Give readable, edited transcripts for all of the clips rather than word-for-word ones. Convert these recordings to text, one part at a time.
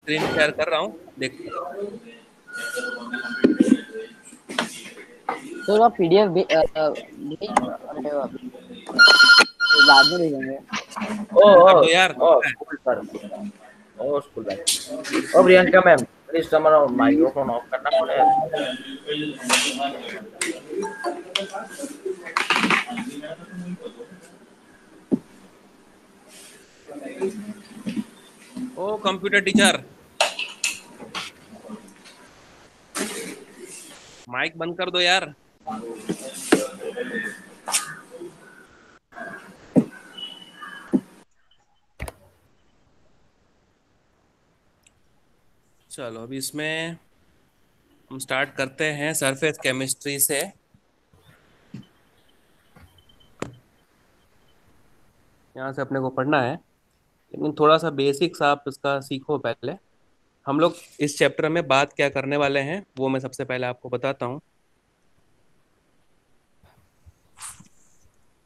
Screen share कर रहा हूँ, देख। तो आप पीडीएफ भेज दो, अरे अभी बाद में भेजेंगे। ओ कर ओ दो यार। ओ स्कूल पर oh school bag oh Priyanka ma'am please हमारा माइक्रोफोन ऑफ करना पड़ेगा। ओ कंप्यूटर टीचर, माइक बंद कर दो यार। चलो अभी इसमें हम स्टार्ट करते हैं सरफेस केमिस्ट्री से। यहाँ से अपने को पढ़ना है, लेकिन थोड़ा सा बेसिक्स आप इसका सीखो पहले। हम लोग इस चैप्टर में बात क्या करने वाले हैं वो मैं सबसे पहले आपको बताता हूँ।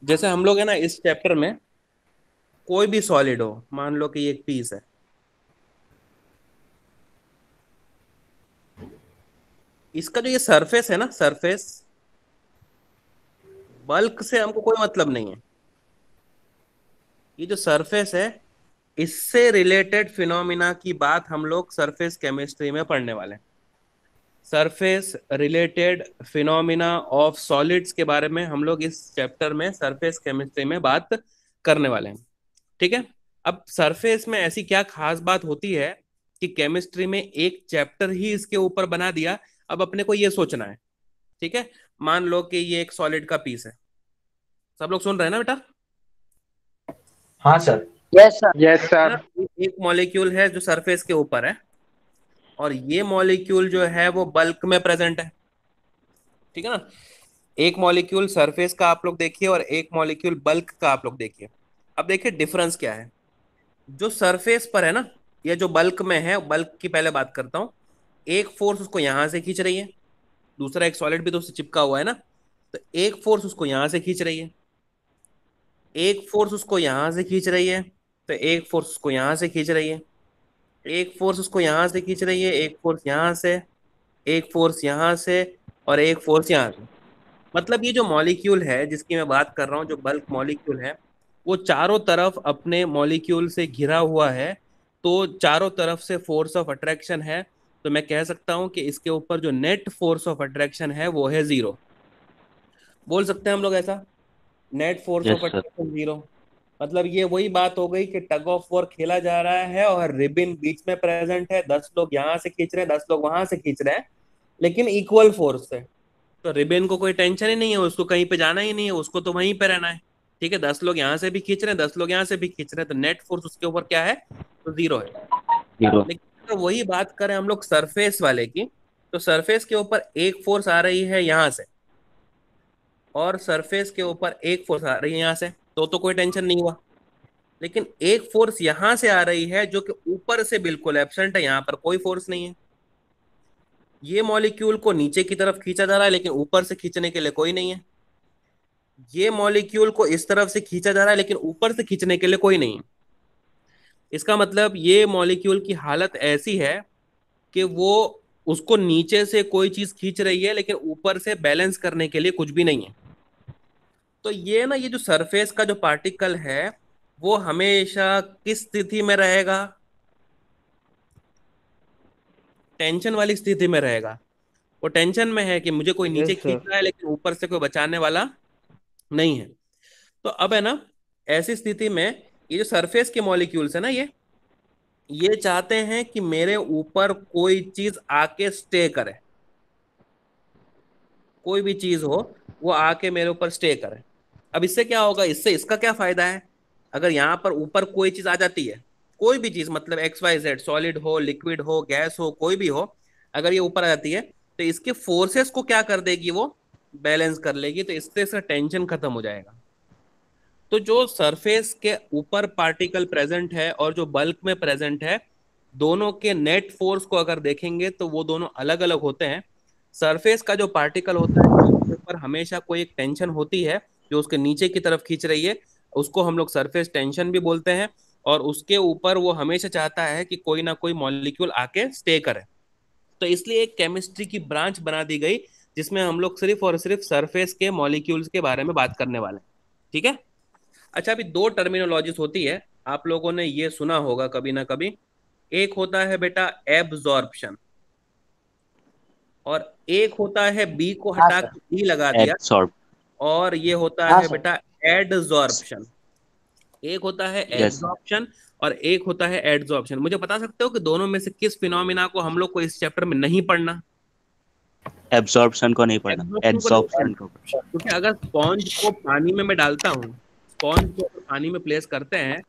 जैसे हम लोग है ना, इस चैप्टर में कोई भी सॉलिड हो, मान लो कि ये एक पीस है, इसका जो ये सरफेस है ना, सरफेस, बल्क से हमको कोई मतलब नहीं है। ये जो सरफेस है, इससे रिलेटेड फिनोमिना की बात हम लोग सरफेस केमिस्ट्री में पढ़ने वाले हैं। Surface related phenomena of solids के बारे में हम लोग इस चैप्टर में सरफेस केमिस्ट्री में बात करने वाले हैं। ठीक है। अब सरफेस में ऐसी क्या खास बात होती है कि केमिस्ट्री में एक चैप्टर ही इसके ऊपर बना दिया। अब अपने को ये सोचना है, ठीक है। मान लो कि ये एक सॉलिड का पीस है। सब लोग सुन रहे हैं ना बेटा? हाँ सर। Yes sir. यस है सर। ना? एक मॉलिक्यूल है जो सरफेस के ऊपर है, और ये मॉलिक्यूल जो है वो बल्क में प्रेजेंट है। ठीक है ना? एक मॉलिक्यूल सरफेस का आप लोग देखिए और एक मॉलिक्यूल बल्क का आप लोग देखिए। अब देखिए डिफरेंस क्या है। जो सरफेस पर है ना, या जो बल्क में है, बल्क की पहले बात करता हूं। एक फोर्स उसको यहां से खींच रही है, दूसरा एक सॉलिड भी तो उससे चिपका हुआ है ना, तो एक फोर्स उसको यहां से खींच रही है, एक फोर्स उसको यहां से खींच रही है, तो एक फोर्स उसको यहां से खींच रही है, एक फोर्स उसको यहां से खींच रही है, एक फोर्स यहां से, एक फोर्स यहां से, और एक फोर्स यहां से। मतलब ये जो मॉलिक्यूल है जिसकी मैं बात कर रहा हूँ, जो बल्क मॉलिक्यूल है, वो चारों तरफ अपने मॉलिक्यूल से घिरा हुआ है। तो चारों तरफ से फोर्स ऑफ अट्रैक्शन है। तो मैं कह सकता हूँ कि इसके ऊपर जो नेट फोर्स ऑफ अट्रैक्शन है वो है जीरो। बोल सकते हैं हम लोग ऐसा, net force of yes sir. Attraction zero. मतलब ये वही बात हो गई कि टग ऑफ वॉर खेला जा रहा है और रिबिन बीच में प्रेजेंट है, 10 लोग यहाँ से खींच रहे हैं, 10 लोग वहां से खींच रहे हैं, लेकिन इक्वल फोर्स से। तो रिबेन को कोई टेंशन ही नहीं है, उसको कहीं पे जाना ही नहीं है, उसको तो वहीं पे रहना है। ठीक है, 10 लोग यहाँ से भी खींच रहे हैं, 10 लोग यहाँ से भी खींच रहे हैं, तो नेट फोर्स उसके ऊपर क्या है? तो जीरो है। जीरो। लेकिन अगर वही बात करें हम लोग सरफेस वाले की, तो सरफेस के ऊपर एक फोर्स आ रही है यहाँ से, और सरफेस के ऊपर एक फोर्स आ रही है यहाँ से, तो कोई टेंशन नहीं हुआ। लेकिन एक फोर्स यहाँ से आ रही है जो कि ऊपर से बिल्कुल एब्सेंट है, यहाँ पर कोई फोर्स नहीं है। ये मॉलिक्यूल को नीचे की तरफ खींचा जा रहा है, लेकिन ऊपर से खींचने के लिए कोई नहीं है। ये मॉलिक्यूल को इस तरफ से खींचा जा रहा है, लेकिन ऊपर से खींचने के लिए कोई नहीं है। इसका मतलब ये मॉलिक्यूल की हालत ऐसी है कि वो, उसको नीचे से कोई चीज खींच रही है, लेकिन ऊपर से बैलेंस करने के लिए कुछ भी नहीं है। तो ये ना, ये जो सरफेस का जो पार्टिकल है, वो हमेशा किस स्थिति में रहेगा? टेंशन वाली स्थिति में रहेगा। वो टेंशन में है कि मुझे कोई नीचे यस खींच सर। रहा है, लेकिन ऊपर से कोई बचाने वाला नहीं है। तो अब है ना, ऐसी स्थिति में ये जो सरफेस के मॉलिक्यूल्स है ना, ये चाहते हैं कि मेरे ऊपर कोई चीज आके स्टे करे। कोई भी चीज हो, वो आके मेरे ऊपर स्टे करे। अब इससे क्या होगा, इससे इसका क्या फायदा है? अगर यहाँ पर ऊपर कोई चीज आ जाती है, कोई भी चीज, मतलब एक्स वाई जेड, सॉलिड हो, लिक्विड हो, गैस हो, कोई भी हो, अगर ये ऊपर आ जाती है, तो इसके फोर्सेस को क्या कर देगी? वो बैलेंस कर लेगी। तो इससे इसका टेंशन खत्म हो जाएगा। तो जो सरफेस के ऊपर पार्टिकल प्रेजेंट है और जो बल्क में प्रेजेंट है, दोनों के नेट फोर्स को अगर देखेंगे तो वो दोनों अलग अलग होते हैं। सरफेस का जो पार्टिकल होता है, उसके ऊपर हमेशा कोई एक टेंशन होती है जो उसके नीचे की तरफ खींच रही है, उसको हम लोग सरफेस टेंशन भी बोलते हैं। और उसके ऊपर वो हमेशा चाहता है कि कोई ना कोई मॉलिक्यूल आके स्टे करे। तो इसलिए एक केमिस्ट्री की ब्रांच बना दी गई जिसमें हम लोग सिर्फ और सिर्फ सरफेस के मॉलिक्यूल्स के बारे में बात करने वाले हैं। ठीक है। अच्छा, अभी दो टर्मिनोलॉजीज होती है, आप लोगों ने ये सुना होगा कभी ना कभी। एक होता है बेटा एब्जॉर्प्शन, और एक होता है बी को हाँ हटा सर। के डी लगा दिया, एब्सॉर्ब। और ये होता हाँ है सर। बेटा एडजॉर्प्शन। एक होता है यस। एब्जॉर्प्शन और एक होता है एडजॉर्प्शन। मुझे बता सकते हो कि दोनों में से किस फिनोमिना को हम लोग को इस चैप्टर में नहीं पढ़ना? एब्सॉर्प्शन को नहीं पढ़ना, एब्जॉर्प्शन को नहीं एड्सॉर्प्शन को। पढ़ना, क्योंकि अगर स्पॉन्ज को पानी में मैं डालता हूँ, स्पॉन्ज को अगर पानी में प्लेस करते हैं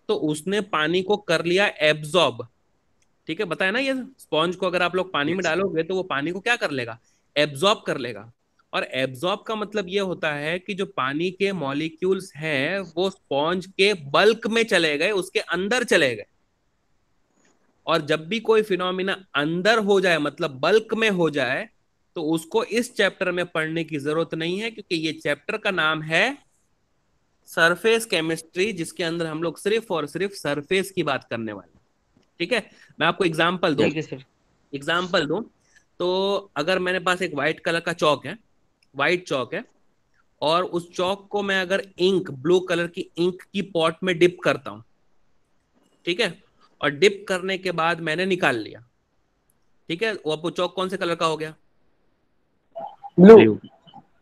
तो उसने पानी को कर लिया एब्जॉर्ब। ठीक है, बताया ना, ये स्पॉन्ज को अगर आप लोग पानी में डालोगे तो वो पानी को क्या कर लेगा? एब्जॉर्ब कर लेगा। और एब्जॉर्ब का मतलब ये होता है कि जो पानी के मॉलिक्यूल्स हैं वो स्पॉन्ज के बल्क में चले गए, उसके अंदर चले गए। और जब भी कोई फिनोमिना अंदर हो जाए, मतलब बल्क में हो जाए, तो उसको इस चैप्टर में पढ़ने की जरूरत नहीं है, क्योंकि ये चैप्टर का नाम है सरफेस केमिस्ट्री, जिसके अंदर हम लोग सिर्फ और सिर्फ सरफेस की बात करने वाले हैं। ठीक है। मैं आपको एग्जांपल दूं, ठीक है सर। एग्जाम्पल दूं तो अगर मेरे पास एक व्हाइट कलर का चौक है, व्हाइट चौक है, और उस चौक को मैं अगर इंक, ब्लू कलर की इंक की पॉट में डिप करता हूं, ठीक है, और डिप करने के बाद मैंने निकाल लिया, ठीक है, वो चौक कौन से कलर का हो गया? ब्लू।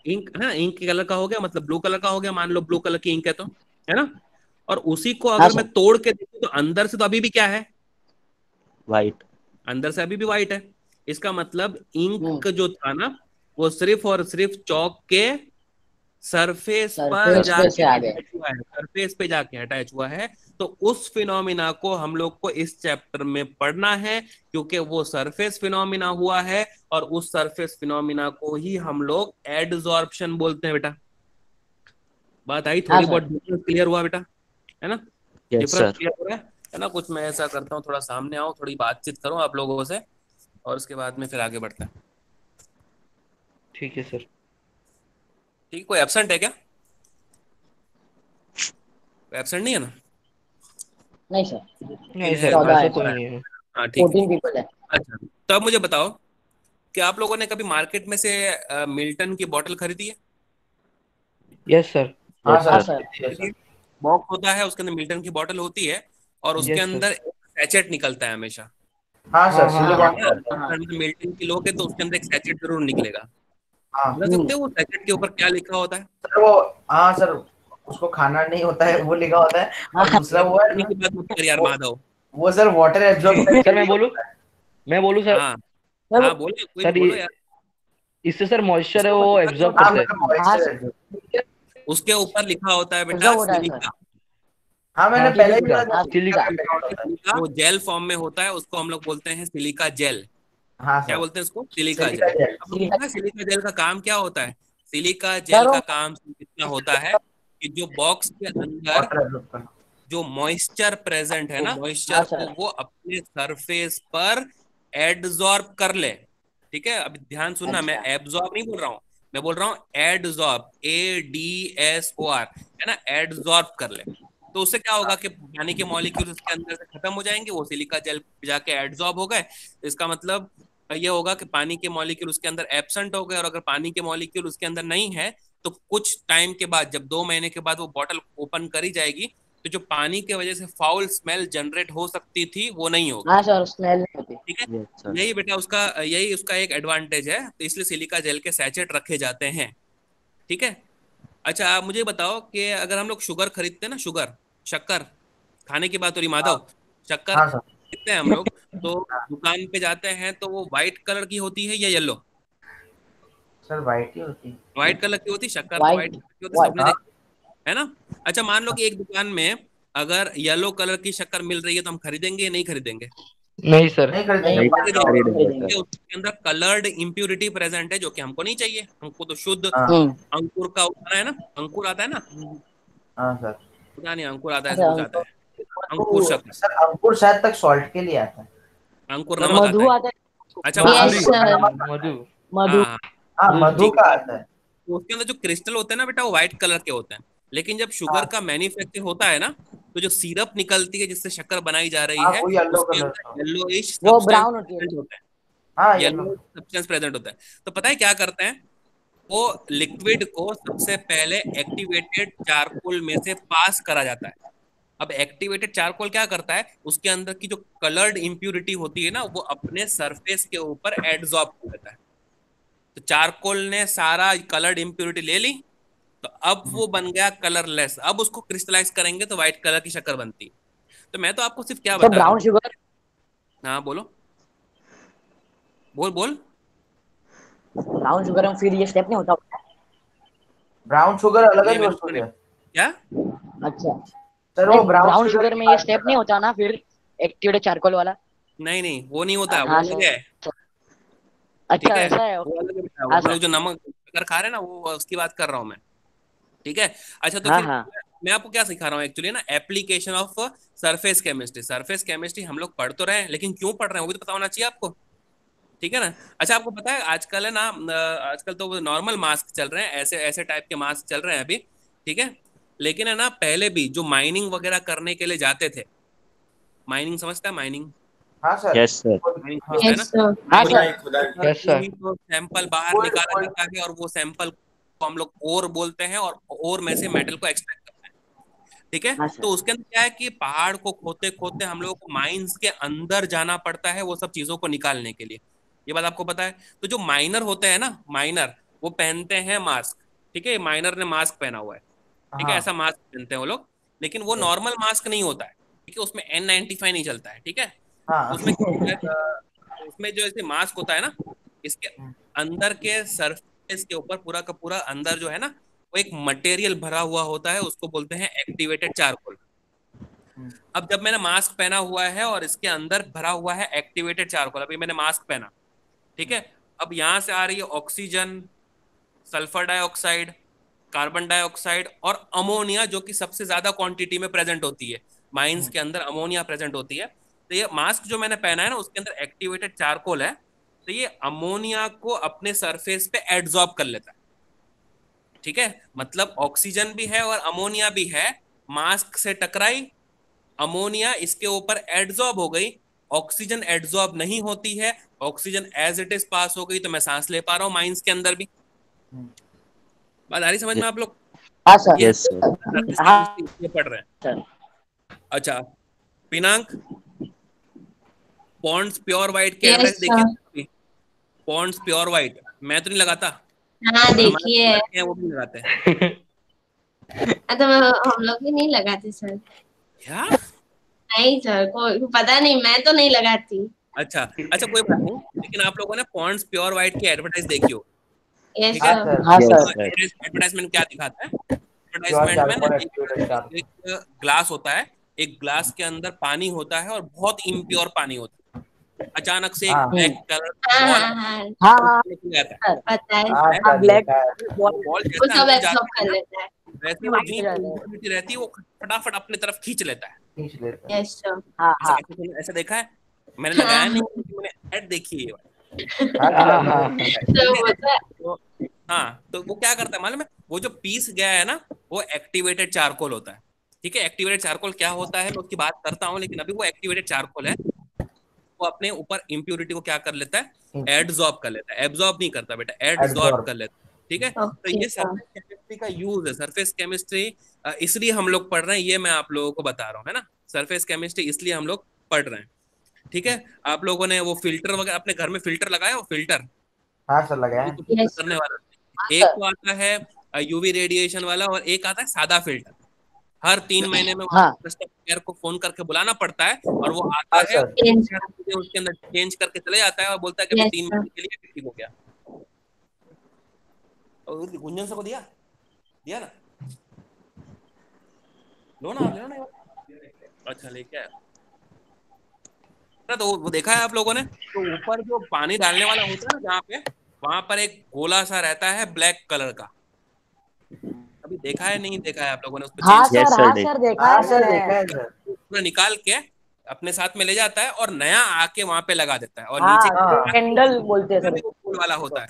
इंक, हाँ, इंक के कलर का हो गया, मतलब ब्लू कलर का हो गया। मान लो ब्लू कलर की इंक है तो, है ना? और उसी को हाँ अगर मैं सर। तोड़ के देखूं तो अंदर से तो अभी भी क्या है? वाइट। अंदर से अभी भी व्हाइट है। इसका मतलब इंक हम्म। जो था ना, वो सिर्फ और सिर्फ चौक के सरफेस पर सरफेस पे जाके से आ गए। अटैच हुआ है, सरफेस पे जाके अटैच हुआ है। तो उस फिनोमिना को हम लोग को इस चैप्टर में पढ़ना है, क्योंकि वो सरफेस फिनोमिना हुआ है, और उस सरफेस फिनोमिना को ही हम लोग एडजॉर्प्शन बोलते हैं बेटा। बात आई? हाँ थोड़ी बहुत सर। डिफरेंस क्लियर हुआ बेटा? है ना? Yes difference sir. क्लियर हो रहा है ना? कुछ मैं ऐसा करता हूँ, थोड़ा सामने आओ, थोड़ी बातचीत करो आप लोगों से, और उसके बाद में फिर आगे बढ़ते हैं। ठीक है सर। ठीक, कोई एब्सेंट है क्या? कोई एब्सेंट नहीं है ना? नहीं सर। नहीं है, सर, 14 ऐसा है कोई सर। नहीं है। हाँ ठीक है। 14 पीपल है। अच्छा, तो अब मुझे बताओ कि आप लोगों ने कभी मार्केट में से मिल्टन की बोतल खरीदी है? Yes sir. हाँ यस हाँ sir. Sir. Sir. Yes sir. Box होता है, उसके अंदर मिल्टन की बोतल होती है, और उसके यस सर। अंदर एक सैचेट निकलता है हमेशा। हाँ हाँ सर, हाँ सिलिकॉन हाँ। का रहता है। हाँ। अगर मिल्टन की लोगे तो उसके अंदर एक सैचेट जरूर निकलेगा। हाँ बता सकते हो वो सैचेट के ऊपर क्या लिखा होता है? सर, वो, हाँ सर, उसको खाना नहीं होता है, वो लिखा होता है। और दूसरा वो है खाने ना, की बात मत कर यार वो माधव। वो सर वाटर एब्जॉर्ब करने के सर मैं लिए बोलूँ? होता है। मैं बोलूँ सर? हाँ सर हाँ, बोलो, कोई नहीं, सर बोलो ये, यार। इससे सर मॉइस्चर है उसके ऊपर वो लिखा एब्जॉर्ब होता हाँ है, करता है। मतलब हाँ मॉइस्चर सर। एब्जॉर्ब। उसके ऊपर लिखा होता है बेटा एब्जॉर्ब होता है सर। सिलिका। हाँ, मैंने हाँ पहले ही सिलिका, बोला था, हाँ सिलिका सिलिका। का लिखा पैकेट होता है होता है। सिलिका, वो जेल फॉर्म में होता है, उसको हम लोग बोलते हैं सिलिका जेल। हाँ क्या सर, बोलते हैं उसको? Silica gel. Silica gel. अब मुझे पता है सिलिका जेल का काम क्या होता है। सिलिका सर जेल वो का काम इतना होता है कि जो बॉक्स के अंदर वाटर एब्जॉर्ब करना। जो मॉइस्चर प्रेजेंट है ना, हाँ मॉइस्चर को सर। वो अपने सरफेस पर एडजॉर्ब कर ले। ठीक है, अभी ध्यान सुनना, मैं अच्छा। एब्जॉर्ब नहीं बोल रहा हूँ, मैं बोल रहा हूँ एडजॉर्ब, ADSOR, है ना, एडजॉर्ब कर ले। तो उससे क्या होगा कि पानी के मॉलिक्यूल्स उसके अंदर से खत्म हो जाएंगे, वो सिलिका जेल पे जाके एडजॉर्ब हो गए। इसका मतलब ये होगा कि पानी के मॉलिक्यूल उसके अंदर एब्सेंट हो गए, और अगर पानी के मॉलिक्यूल उसके अंदर नहीं है तो कुछ टाइम के बाद, जब 2 महीने के बाद वो बॉटल ओपन करी जाएगी, तो जो पानी की वजह से फाउल स्मेल जनरेट हो सकती थी वो नहीं होगी। हाँ सर, स्मेल नहीं होती। ठीक है, यस सर। यही बेटा उसका, यही उसका एक एडवांटेज है, तो इसलिए सिलिका जेल के सैचेट रखे जाते हैं। ठीक है। अच्छा, आप मुझे बताओ कि अगर हम लोग शुगर खरीदते हैं ना, शुगर, शक्कर, खाने की बात हो रही हाँ माधव, शक्कर हाँ सर। खरीदते हैं हम लोग, तो दुकान पे जाते हैं तो वो व्हाइट कलर की होती है या येलो? सर वाइट ही होती है। व्हाइट कलर की होती, शक्कर तो व्हाइट व्हाइट। कलर की होती, व्हाइट। सबने हाँ देखी है ना? अच्छा, मान लो कि एक दुकान में अगर येलो कलर की शक्कर मिल रही है तो हम खरीदेंगे या नहीं खरीदेंगे? नहीं सर। नहीं खरीदेंगे, नहीं पानी का होगा। खरीदेंगे क्योंकि सर। उसके अंदर कलर्ड इम्प्यूरिटी प्रेजेंट है, जो कि हमको नहीं चाहिए। हमको तो शुद्ध हाँ हम्म। अंकुर का आता है ना, अंकुर आता है ना, हाँ सर। पता नहीं अंकुर आता है, ऐसा अच्छा कुछ आता अंकुर। है, अंकुर शक्कर, सर अंकुर शायद तक सॉल्ट के लिए आता है। अंकुर सर नमक आता मधु है। आता है। अच्छा, हाँ, यस मधुरी। मधु, सर। मधु। मधु। हाँ हाँ, हाँ, दूध। मधु ठीक का है। आता है। तो उसके अंदर जो क्रिस्टल होते हैं ना बेटा, वो व्हाइट कलर के होते हैं, लेकिन जब शुगर हाँ का मैन्युफैक्चर होता है ना, तो जो सिरप निकलती है जिससे शक्कर बनाई जा रही हाँ है वो येलो उसके कलर का। अंदर येलोइश वो सब्सटेंस ब्राउन होती है। प्रेजेंट होता है, हाँ येलो। येलो सब्सटेंस प्रेजेंट होता है। तो पता है क्या करते हैं, वो लिक्विड को सबसे पहले एक्टिवेटेड चारकोल में से पास करा जाता है। अब एक्टिवेटेड चारकोल क्या करता है, उसके अंदर की जो कलर्ड इंप्यूरिटी होती है ना, वो अपने सरफेस के ऊपर एड्सॉर्ब कर लेता है। तो चारकोल ने सारा कलर्ड इंप्यूरिटी ले ली, तो अब वो बन गया कलरलेस। अब उसको क्रिस्टलाइज करेंगे तो व्हाइट कलर की शक्कर बनती है। तो मैं तो आपको सिर्फ क्या तो बता रहा ब्राउन हूँ। शुगर, हाँ बोलो, बोल बोल। ब्राउन शुगर में फिर ये स्टेप नहीं होता? ब्राउन शुगर अलग ये ही मैंने वस्तु सुना नहीं। है क्या? अच्छा, सर, नहीं वो ब्राउन ब्राउन शुगर शुगर की में ये बात स्टेप कर रहा नहीं हूँ। होता ना फिर, एक्टिवेटेड चारकोल वाला? नहीं नहीं, वो नहीं होता, वो हाँ अलग है। सर। ठीक अच्छा है, ऐसा है, वो ओके। अलग है, वो हाँ हम सर। लोग जो नमक शक्कर खा रहे हैं ना, वो उसकी बात कर रहा हूँ मैं। ठीक है। अच्छा तो हाँ फिर हाँ मैं आपको क्या सिखा रहा हूँ एक्चुअली ना, application of surface chemistry. Surface chemistry हम लोग पढ़ तो रहे हैं, लेकिन क्यों पढ़ रहे हैं वो भी तो पता होना चाहिए आपको। ठीक है ना। अच्छा आपको पता है आजकल है ना, आजकल तो नॉर्मल मास्क चल रहे हैं, ऐसे ऐसे टाइप के मास्क चल रहे हैं अभी। ठीक है। लेकिन है ना, पहले भी जो माइनिंग वगैरह करने के लिए जाते थे, माइनिंग समझता है, माइनिंग, हाँ सर। Yes sir. माइनिंग हाँ। समझता है ना। Yes sir. हाँ माइनिंग सर। कर यस के सर। ही तो सैंपल बाहर गोल्ड निकाला गोल्ड। जाता है, और वो सैंपल को हम लोग ओर बोलते हैं, और ओर में से मेटल को एक्सट्रैक्ट करते हैं। ठीक है। हाँ तो सर। उसके अंदर क्या है कि पहाड़ को खोदते खोदते हम लोगों को माइंस के अंदर जाना पड़ता है वो सब चीजों को निकालने के लिए। ये बात आपको पता है। तो जो माइनर होते हैं ना, माइनर, वो पहनते हैं मास्क। ठीक है, माइनर ने मास्क पहना हुआ है। ठीक है, हाँ ऐसा मास्क पहनते हैं वो लोग। लेकिन वो नॉर्मल मास्क नहीं होता है। ठीक है, उसमें N95 नहीं चलता है। ठीक है। हाँ। उसमें उसमें जो ऐसे मास्क होता है ना, इसके अंदर के सरफेस के ऊपर पूरा का पूरा अंदर जो है ना, वो एक मटेरियल भरा हुआ होता है, उसको बोलते हैं एक्टिवेटेड चारकोल। अब जब मैंने मास्क पहना हुआ है और इसके अंदर भरा हुआ है एक्टिवेटेड चारकोल, अभी मैंने मास्क पहना। ठीक है। अब यहां से आ रही है oxygen, sulphur dioxide, carbon dioxide और अमोनिया, जो कि सबसे ज्यादा क्वांटिटी में प्रेजेंट होती है। माइंस के अंदर अमोनिया प्रेजेंट होती है। तो ये मास्क जो मैंने पहना है ना, उसके अंदर एक्टिवेटेड चारकोल है। तो ये अमोनिया को अपने सरफेस पे एड्सॉर्ब कर लेता है। ठीक है, मतलब ऑक्सीजन भी है और अमोनिया भी है। मास्क से टकराई, अमोनिया इसके ऊपर एड्सॉर्ब हो गई, ऑक्सीजन एड्सॉर्ब नहीं होती है, oxygen as it is pass हो गई, तो मैं सांस ले पा रहा हूँ माइंस के अंदर भी। बात आ रही समझ में आप लोग। हाँ सर। ये यस सर। सर्विस हाँ केमिस्ट्री इसलिए पढ़ रहे हैं। सर। अच्छा, पिनाक, पॉन्ड्स प्योर वाइट की यस एडवर्टाइज सर। देखिए। पॉन्ड्स प्योर वाइट मैं तो नहीं लगाता, हाँ और हमारे देखिए। लड़के हैं वो भी लगाते हैं। तो हम लोग भी नहीं लगाते सर। क्या? नहीं सर, कोई पता नहीं, मैं तो नहीं लगाती। अच्छा अच्छा, कोई बात नहीं, लेकिन आप लोगों ने पॉन्ड्स प्योर वाइट की एडवर्टाइज देखी हो। यस ठीक हाँ है। सर। सर। हाँ यस सर। सर। एडवर्टाइजमेंट क्या दिखाता है, प्योर एडवर्टाइजमेंट में ना चारकोल एक एक्टिवेटेड चारकोल। एक ग्लास होता है, एक ग्लास के अंदर पानी होता है और बहुत इम्प्योर पानी होता है। अचानक से एक हाँ ब्लैक हम्म। कलर हाँ बॉल हाँ हाँ हाँ हाँ निकल जाता है। सर। पता है हाँ सर। हाँ सर ब्लैक देखा है। वो बॉल बॉल वो जैसे सब अंदर एब्सॉर्ब जाती है कर ना, लेता है। वैसे वो जितनी जाता है। ह्यूमिडिटी रहती है वो फटाफट अपने तरफ खींच लेता है। खींच लेते हैं। Yes sir. हाँ ऐसा हाँ ऐसा ऐसा देखा है, मैंने हाँ लगाया नहीं, हाँ। लेकिन मैंने ऐड देखी है ये वाली। हाँ हाँ सर। हाँ तो ठीक है। होता है। तो हाँ, तो वो क्या करता है मालूम है, वो जो पीस गया है ना, वो एक्टिवेटेड चारकोल होता है। ठीक है, एक्टिवेटेड चारकोल क्या होता है मैं उसकी बात करता हूँ, लेकिन अभी वो एक्टिवेटेड चारकोल है, वो अपने ऊपर इम्प्यूरिटी को क्या कर लेता है, एडजॉर्ब कर लेता है। एब्जॉर्ब नहीं करता बेटा, एडजॉर्ब एब्जॉर्ब। कर लेता है। ठीक है, तो ओके ये सर। सरफेस केमिस्ट्री का यूज है। सरफेस केमिस्ट्री इसलिए हम लोग पढ़ रहे हैं, ये मैं आप लोगों को बता रहा हूँ, है ना। सरफेस केमिस्ट्री इसलिए हम लोग पढ़ रहे हैं। ठीक है। आप लोगों ने वो फिल्टर वगैरह अपने घर में फिल्टर लगाया हो, फिल्टर, हाँ सर लगाए अभी हैं। तो फिल्टर यस करने सर। वाला। हाँ एक सर। तो आता है यूवी रेडिएशन वाला, और एक आता है सादा फिल्टर। हर 3 महीने में हाँ कस्टमर केयर को फोन करके बुलाना पड़ता है, और वो आता हाँ है, सर। चेंज। चीजें उसके अंदर चेंज करके चले जाता है, और बोलता है कि अभी यस तीन सर। महीने के लिए ठीक हो गया। और गुंजन से को दिया दिया ना, लो ना, आप ले लो ना ये वाला। अच्छा लेके आया। तो वो देखा है आप लोगों ने, तो ऊपर जो पानी डालने वाला होता है ना जहाँ पे, वहां पर एक गोला सा रहता है ब्लैक कलर का। अभी देखा है नहीं देखा है आप लोगों ने, उस पर हाँ चेंज यस सर। सर हाँ देख। सर देखा हाँ है सर मैंने। देखा है सर। पूरा निकाल के अपने साथ में ले जाता है, और नया आके वहां पे लगा देता है, और नीचे हाँ हाँ कैंडल बोलते हैं का सर भी वो फूल वाला होता है।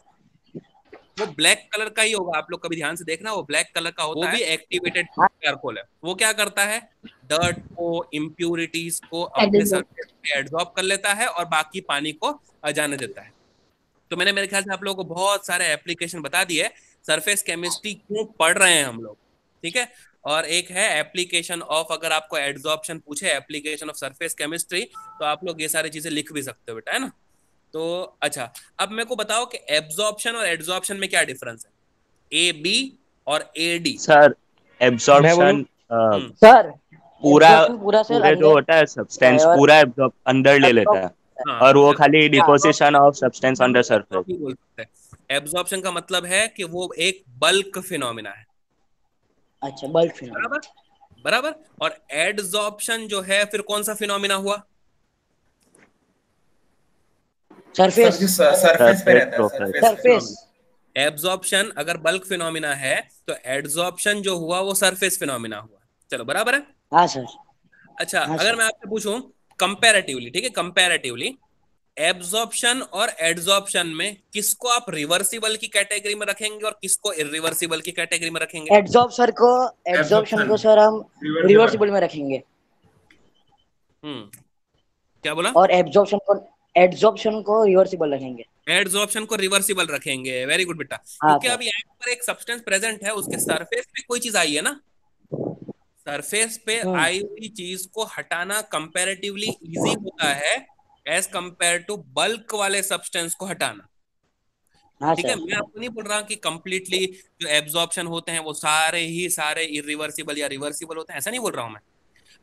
वो ब्लैक कलर का ही होगा, आप लोग कभी ध्यान से देखना, वो ब्लैक कलर का होता है, वो भी एक्टिवेटेड चारकोल है। वो क्या करता है, डर्ट को, इम्प्यूरिटीज को अपने सरफेस पे एब्जॉर्ब कर लेता है और बाकी पानी को जाने देता है। तो मैंने मेरे ख्याल से आप लोगों को बहुत सारे एप्लीकेशन बता दिए, सरफेस केमिस्ट्री क्यों पढ़ रहे हैं हम लोग, ठीक है। और एक है एप्लीकेशन ऑफ, अगर आपको एड्सॉर्प्शन पूछे, एप्लीकेशन ऑफ सरफेस केमिस्ट्री, तो आप लोग ये सारी चीजें लिख भी सकते हो बेटा, है ना। तो अच्छा, अब मेरे को बताओ कि एब्जॉर्प्शन और एड्सॉर्प्शन में क्या डिफरेंस है, ए बी और ए डी। सर मैं एब्जॉर्प्शन बोलूं? सर पूरा पूरा सर पूरे जो होता है सब्सटेंस और पूरा एब्जॉर्ब अंदर ले लेता है, हाँ, और वो खाली deposition of substance on the surface. बोल सकते हैं। एब्जॉर्प्शन का मतलब है कि वो एक बल्क फिनोमिना है, अच्छा बल्क फिनोमिना, बराबर बराबर। और एडजॉर्प्शन जो है फिर कौन सा फिनोमिना हुआ, सरफेस सरफेस पे रहता है, सरफेस सरफेस। एब्जॉर्प्शन अगर बल्क फिनोमिना है तो एडजॉर्प्शन जो हुआ वो सरफेस फिनोमिना हुआ। चलो बराबर है। हाँ सर। अच्छा, हाँ अगर सर। मैं आपसे पूछूं कंपैरेटिवली, ठीक है, कंपैरेटिवली एब्जॉर्प्शन और एडजॉर्प्शन में किसको आप रिवर्सिबल की कैटेगरी में रखेंगे और किसको इरिवर्सिबल की कैटेगरी में रखेंगे? एड्सॉर्प्शन को सर हम रिवर्सिबल में रखेंगे, क्या बोला? और एब्जॉर्प्शन को रिवर्सिबल रखेंगे। एडजॉर्प्शन को रिवर्सिबल रखेंगे, वेरी गुड बेटा। हाँ क्योंकि सर। अब यहाँ पर एक सब्सटेंस प्रेजेंट है, उसके सरफेस पे कोई चीज आई है ना, सरफेस पे आई हुई चीज को हटाना कंपैरेटिवली इजी होता है एज कंपेयर टू बल्क वाले सब्सटेंस को हटाना। हाँ ठीक है, सर। मैं आपको नहीं बोल रहा कि कंप्लीटली जो एब्जॉर्प्शन होते हैं वो सारे ही सारे इरिवर्सिबल या रिवर्सिबल होते हैं, ऐसा नहीं बोल रहा हूं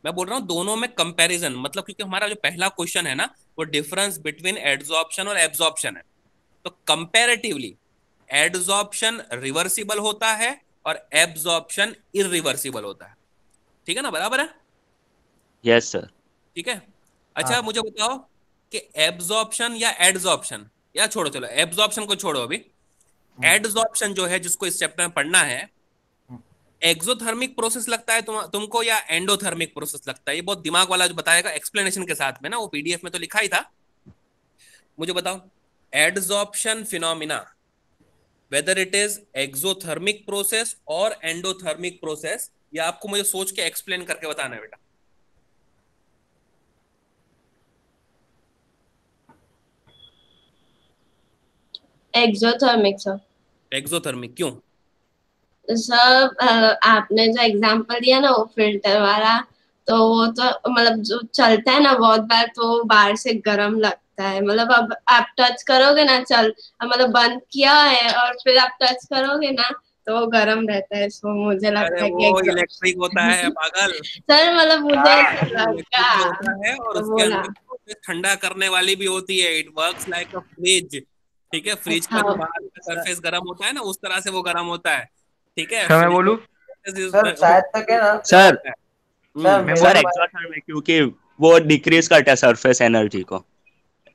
मैं बोल रहा हूँ दोनों में कंपैरिजन, मतलब क्योंकि हमारा जो पहला क्वेश्चन है ना वो डिफरेंस बिटवीन एड्सॉर्प्शन और एब्जॉर्प्शन है, तो कंपैरेटिवली एड्सॉर्प्शन रिवर्सिबल होता है और एब्जॉर्प्शन इरिवर्सिबल होता है, ठीक है ना, बराबर है? Yes sir. ठीक है। अच्छा, मुझे बताओ कि एब्जॉर्प्शन या एडजॉर्प्शन, या छोड़ो, चलो एब्जॉर्प्शन को छोड़ो अभी, एडजॉर्प्शन जो है जिसको इस चैप्टर में पढ़ना है, एक्सोथर्मिक प्रोसेस लगता है तुमको या एंडोथर्मिक प्रोसेस लगता है? ये बहुत दिमाग वाला जो बताएगा एक्सप्लेनेशन के साथ में ना, वो पीडीएफ में तो लिखा ही था। मुझे बताओ adsorption phenomena whether it is exothermic process और एंडोथर्मिक प्रोसेस, या आपको मुझे सोच के एक्सप्लेन करके बताना है बेटा। Exothermic sir. एक्सोथर्मिक क्यों? सर आपने जो एग्जांपल दिया ना वो फिल्टर वाला, तो वो तो मतलब जो चलता है ना बहुत बार, तो बाहर से गर्म लगता है, मतलब अब आप टच करोगे ना, मतलब बंद किया है और फिर आप टच करोगे ना तो वो गर्म रहता है, सो मुझे लगता है कि वो इलेक्ट्रिक होता है पागल। सर मतलब मुझे ऐसा लगा होता है और तो उसके बोला। अंदर ठंडा करने वाली भी होती है, it works like a fridge, ठीक है। फ्रिज का जो बाहर का सरफेस गर्म होता है ना, उस तरह से वो गर्म होता है, ठीक है। सर मैं बोलूं? सर शायद तक है ना सर सर एक्सोथर्मिक क्योंकि वो डिक्रीज करता है सरफेस एनर्जी को,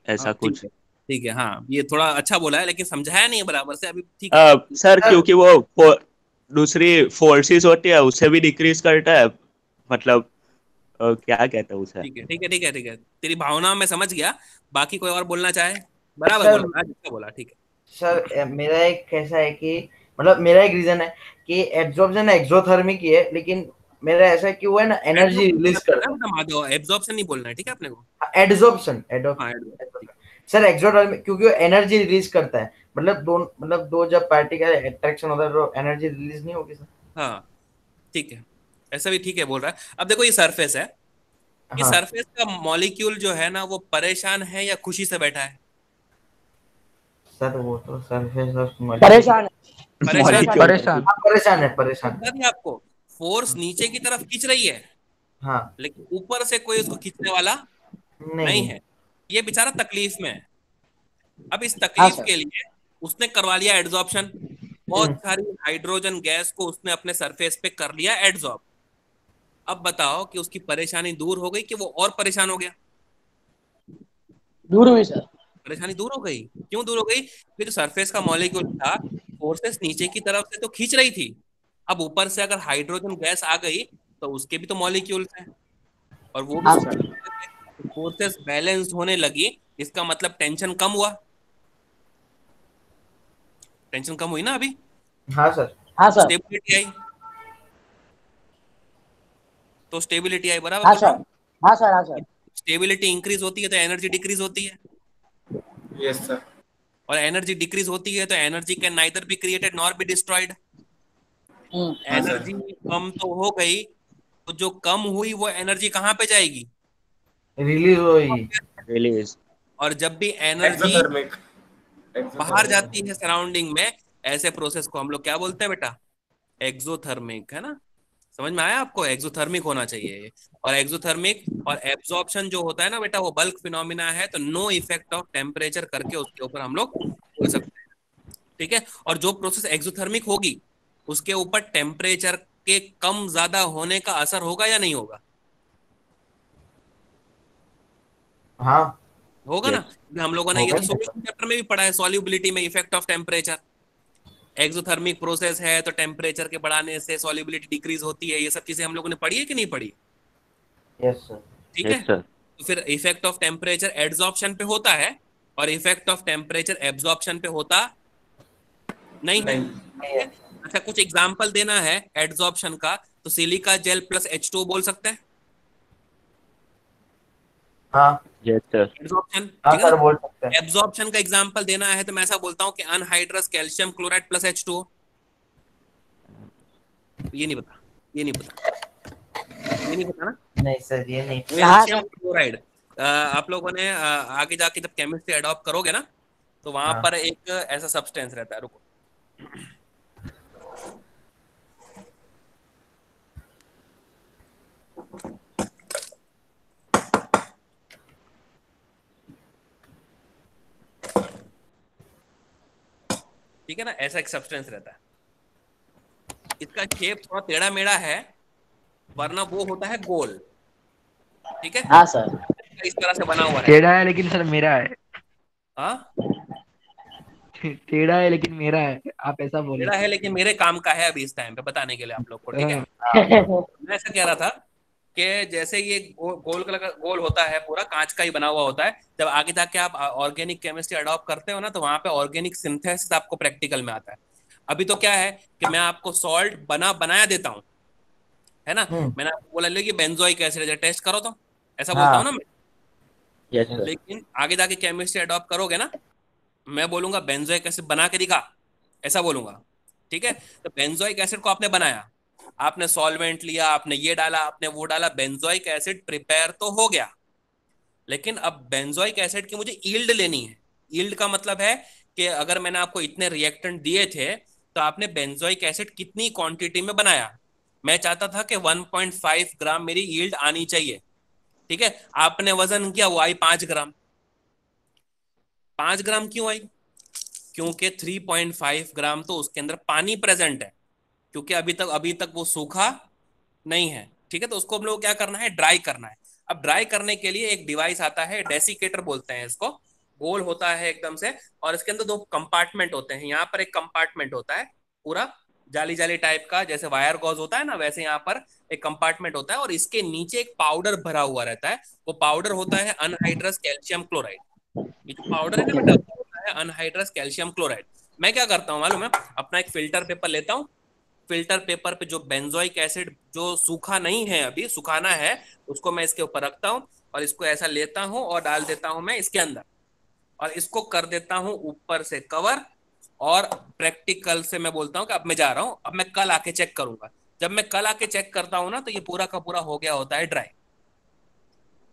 ऐसा कुछ। ठीक है, हाँ ये थोड़ा अच्छा बोला है लेकिन समझाया नहीं है बराबर से अभी, ठीक है। सर क्योंकि वो दूसरी फोर्सेस होती है उससे भी डिक्रीज करता है, मतलब क्या कहते हैं उसे। ठीक है ठीक है ठीक है ठीक है, तेरी भावना में समझ गया। बाकी कोई और बोलना चाहे? बराबर बोला, अच्छा बोला, ठीक है। सर मेरा एक कैसा है कि मतलब मेरा एक रीजन है कि एब्जॉर्प्शन एक्सोथर्मिक ही है, लेकिन मेरा ऐसा है कि वो है ना एनर्जी रिलीज करता है, एब्जॉर्प्शन नहीं बोलना है, ठीक है अपने को, एड्सॉर्प्शन हाँ, सर एक्सोथर्मिक क्योंकि वो एनर्जी रिलीज करता है, मतलब दो जब पार्टिकल अट्रैक्शन होता है तो एनर्जी रिलीज नहीं होगी सर। हाँ ठीक है, ऐसा भी ठीक है बोल रहा है। अब देखो ये सरफेस है, ये हाँ। सरफेस का मॉलिक्यूल जो है ना वो परेशान है या खुशी से बैठा है? सर वो तो सरफेस ऑफ परेशान परेशान है आपको फोर्स नीचे की तरफ खींच रही है, हाँ, लेकिन ऊपर से कोई उसको खींचने वाला नहीं है, ये बेचारा तकलीफ में है। अब इस तकलीफ के लिए उसने करवा लिया एड्सॉर्प्शन, बहुत सारी हाइड्रोजन गैस को उसने अपने सरफेस पे कर लिया एड्सॉर्ब। अब बताओ कि उसकी परेशानी दूर हो गई कि वो और परेशान हो गया? दूर हुई सर। परेशानी दूर हो गई। क्यों दूर हो गई? क्योंकि जो सरफेस का मॉलिक्यूल था, फोर्सेस नीचे की तरफ से तो खींच रही थी, अब ऊपर से अगर हाइड्रोजन गैस आ गई तो उसके भी तो मॉलिक्यूल्स हैं और वो भी फोर्सेस बैलेंस होने लगी, इसका मतलब टेंशन कम हुआ। टेंशन कम हुई ना अभी, हाँ सर। हाँ सर। स्टेबिलिटी आई, तो स्टेबिलिटी आई, बराबर हाँ बोल रहा सर। हूँ। हाँ सर। हाँ सर। स्टेबिलिटी इंक्रीज होती है तो एनर्जी डिक्रीज होती है, यस सर। और एनर्जी डिक्रीज होती है तो energy can neither be created nor be destroyed. हाँ सर। एनर्जी कम तो हो गई, तो जो कम हुई वो एनर्जी कहाँ पे जाएगी? रिलीज होगी। रिलीज। और जब भी एनर्जी एक्सोथर्मिक। बाहर जाती है सराउंडिंग में, ऐसे प्रोसेस को हम लोग क्या बोलते हैं बेटा? एक्सोथर्मिक, है ना? समझ में आया आपको? एक्सोथर्मिक होना चाहिए। और एक्सोथर्मिक और एब्जॉर्प्शन जो होता है ना बेटा, वो बल्क फिनोमिना है, तो नो इफेक्ट ऑफ टेम्परेचर करके उसके ऊपर हम लोग बोल सकते हैं। ठीक है, और जो प्रोसेस एक्सोथर्मिक होगी उसके ऊपर टेम्परेचर के कम ज्यादा होने का असर होगा या नहीं होगा? हाँ होगा ना, यस। हम लोगों ने ये होगा तो ही सॉल्यूशन चैप्टर में भी पढ़ा है, सॉल्युबिलिटी में effect of temperature. Exothermic process है तो टेम्परेचर के बढ़ाने से सॉल्युबिलिटी डिक्रीज होती है, ये सब चीजें हम लोगों ने पढ़ी है कि नहीं पढ़ी? Yes sir. ठीक है, यस सर। तो फिर इफेक्ट ऑफ टेम्परेचर एड्सॉर्प्शन पे होता है और इफेक्ट ऑफ टेम्परेचर एब्जॉर्प्शन पे होता नहीं है। ठीक है? अच्छा, कुछ एग्जांपल देना है एड्सॉर्प्शन का, तो सिलिका जेल प्लस H2 बोल सकते हैं हाँ। Yes sir. एड्सॉर्प्शन। हाँ ठीक है सर ना? बोल सकते हैं। एब्जॉर्प्शन का एग्जांपल देना है तो मैं ऐसा बोलता हूं कि anhydrous calcium chloride plus H2O। ये नहीं पता, ये नहीं पता, ये नहीं पता ना? नहीं सर ये नहीं। हाँ कैल्शियम सर। क्लोराइड, आप लोगों ने आगे जाके जब केमिस्ट्री अडॉप्ट करोगे ना, तो वहां हाँ। पर एक ऐसा सब्सटेंस रहता है, रुको। ठीक है ना, ऐसा एक सब्सटेंस रहता है, इसका शेप थोड़ा टेढ़ा मेढ़ा है, वरना वो होता है गोल। ठीक है, हाँ सर। इस तरह से बना हुआ है। टेढ़ा है लेकिन सर मेरा है। हाँ, टेढ़ा है लेकिन मेरा है, आप ऐसा बोले। टेढ़ा है लेकिन मेरे काम का है अभी इस टाइम पे बताने के लिए आप लोग को। ठीक है, हाँ। मैं ऐसा कह रहा था कि जैसे ये गोल कलर का गोल होता है, पूरा कांच का ही बना हुआ होता है, जब आगे जाके आप ऑर्गेनिक केमिस्ट्री अडॉप्ट करते हो ना, तो वहां पे ऑर्गेनिक सिंथेसिस आपको प्रैक्टिकल में आता है। अभी तो क्या है कि मैं आपको सॉल्ट बनाया देता हूँ, है ना? मैंने आपको बोला ले कि बेंजोइक एसिड टेस्ट करो, तो ऐसा बोलता हूँ हाँ। ना मैं। Yes sir. लेकिन आगे जाके केमिस्ट्री अडॉप्ट करोगे ना, मैं बोलूंगा बेंजोइक एसिड बना के दिखा, ऐसा बोलूंगा। ठीक है, तो बेंजोइक एसिड को आपने बनाया, आपने सॉल्वेंट लिया, आपने ये डाला, आपने वो डाला, बेंजोइक एसिड प्रिपेयर तो हो गया। लेकिन अब बेंजोइक एसिड की मुझे यील्ड लेनी है। यील्ड का मतलब है कि अगर मैंने आपको इतने रिएक्टेंट दिए थे, तो आपने बेंजोइक एसिड कितनी क्वांटिटी में बनाया। मैं चाहता था कि 1.5 ग्राम मेरी यील्ड आनी चाहिए। ठीक है, आपने वजन किया, वो आई 5 ग्राम। 5 ग्राम क्यों आई? क्योंकि 3.5 ग्राम तो उसके अंदर पानी प्रेजेंट है, क्योंकि अभी तक वो सूखा नहीं है। ठीक है, तो उसको हम लोग क्या करना है, ड्राई करना है। अब ड्राई करने के लिए एक डिवाइस आता है, डेसिकेटर बोलते हैं इसको, गोल होता है एकदम से, और इसके अंदर 2 कंपार्टमेंट होते हैं। यहाँ पर एक कंपार्टमेंट होता है पूरा जाली जाली टाइप का, जैसे वायर गॉज होता है ना, वैसे यहाँ पर एक कंपार्टमेंट होता है, और इसके नीचे एक पाउडर भरा हुआ रहता है। वो पाउडर होता है अनहाइड्रस कैल्शियम क्लोराइड। ये जो पाउडर है ना बेटा, वो होता है अनहाइड्रस कैल्शियम क्लोराइड। मैं क्या करता हूँ मालूम है, अपना एक फिल्टर पेपर लेता हूँ, फिल्टर पेपर पे जो बेंजोइक एसिड जो सूखा नहीं है, अभी सुखाना है, उसको मैं इसके ऊपर रखता हूँ, और इसको ऐसा लेता हूँ और डाल देता हूँ मैं इसके अंदर, और इसको कर देता हूँ ऊपर से कवर। और प्रैक्टिकल से मैं बोलता हूँ कि अब मैं जा रहा हूँ, अब मैं कल आके चेक करूंगा। जब मैं कल आके चेक करता हूँ ना, तो ये पूरा का पूरा हो गया होता है ड्राई।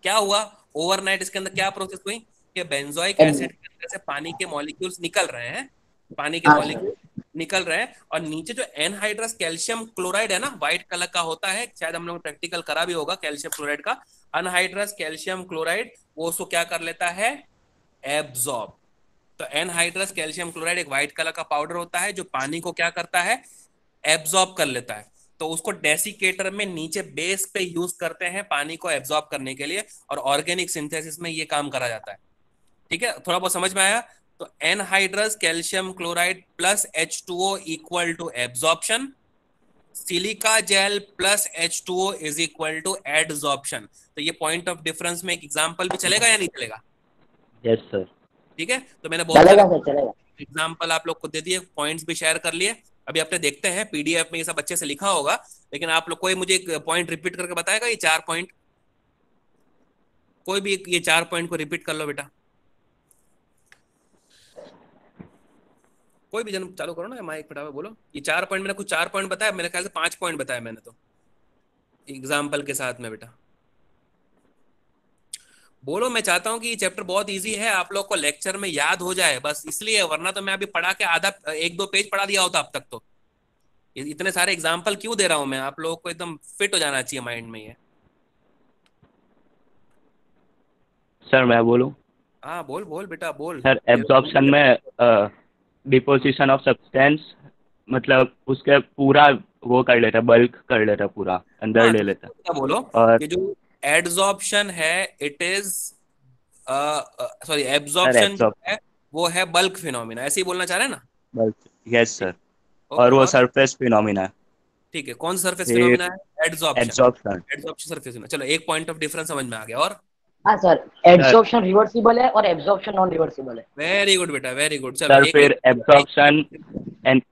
क्या हुआ, ओवरनाइट इसके अंदर क्या प्रोसेस हुई कि बेंजोइक एसिड के अंदर से पानी के मॉलिक्यूल्स निकल रहे हैं, पानी के हाँ सर। मॉलिक्यूल निकल रहे हैं, और नीचे जो एनहाइड्रस कैल्शियम क्लोराइड है ना, व्हाइट कलर का होता है, शायद हम लोग प्रैक्टिकल करा भी होगा कैल्शियम क्लोराइड का। अनहाइड्रस कैल्शियम क्लोराइड वो उसको क्या कर लेता है, एब्जॉर्ब। तो एनहाइड्रस कैल्शियम क्लोराइड एक व्हाइट कलर का पाउडर होता है, जो पानी को क्या करता है, एब्जॉर्ब कर लेता है। तो उसको डेसिकेटर में नीचे बेस पे यूज करते हैं पानी को एब्जॉर्ब करने के लिए, और ऑर्गेनिक सिंथेसिस में ये काम करा जाता है। ठीक है, थोड़ा बहुत समझ में आया? तो anhydrous calcium chloride plus H2O equal to absorption, silica gel plus H2O is equal to adsorption. तो ये पॉइंट ऑफ डिफरेंस में एक एग्जांपल भी चलेगा या नहीं चलेगा? Yes sir. ठीक है, तो मैंने बहुत चलेगा सारे सर, चलेगा। एग्जाम्पल आप लोग को दे दिए, पॉइंट्स भी शेयर कर लिए। अभी अपने देखते हैं पीडीएफ में ये सब अच्छे से लिखा होगा, लेकिन आप लोग कोई मुझे एक पॉइंट रिपीट करके बताएगा, ये 4 पॉइंट, कोई भी ये 4 पॉइंट को रिपीट कर लो बेटा। कोई भी जन चालू करो ना माइक फटाफट बोलो। ये 4 पॉइंट, मैंने कुछ 4 पॉइंट बताया, मेरे ख्याल से 5 पॉइंट बताया मैंने तो एग्जाम्पल के साथ में बेटा। बोलो, मैं चाहता हूँ कि ये चैप्टर बहुत इजी है, आप लोग को लेक्चर में याद हो जाए बस इसलिए, वरना तो मैं अभी पढ़ा के आधा 1-2 पेज पढ़ा दिया होता अब तक। तो इतने सारे एग्जाम्पल क्यों दे रहा हूँ मैं, आप लोगों को एकदम फिट हो जाना चाहिए माइंड में ये। सर मैं बोलूं? हाँ बोल बोल बेटा बोल। सर एब्जॉर्प्शन में डिपोजिशन ऑफ सब्सटेंस, मतलब उसके पूरा वो कर लेता है, बल्क कर लेता है, पूरा अंदर हाँ, ले लेता है। तो बोलो और ये जो एडजॉर्प्शन है it is sorry sir absorption जो एब्जॉर्ब है वो है बल्क फिनोमिना, ऐसे ही बोलना चाह रहे हैं ना? Bulk, yes sir. ओके, और वो और सरफेस फिनोमिना है। ठीक है, कौन सा सरफेस फिर फिनोमिना है? Adsorption. Absorption. Adsorption surface phenomena. चलो एक पॉइंट ऑफ डिफरेंस समझ में आ गया। और हाँ सर, एब्जॉर्प्शन रिवर्सिबल है और एब्जॉर्प्शन नॉन रिवर्सिबल है। वेरी गुड बेटा, वेरी गुड। चलो सर एक फिर एब्जॉर्प्शन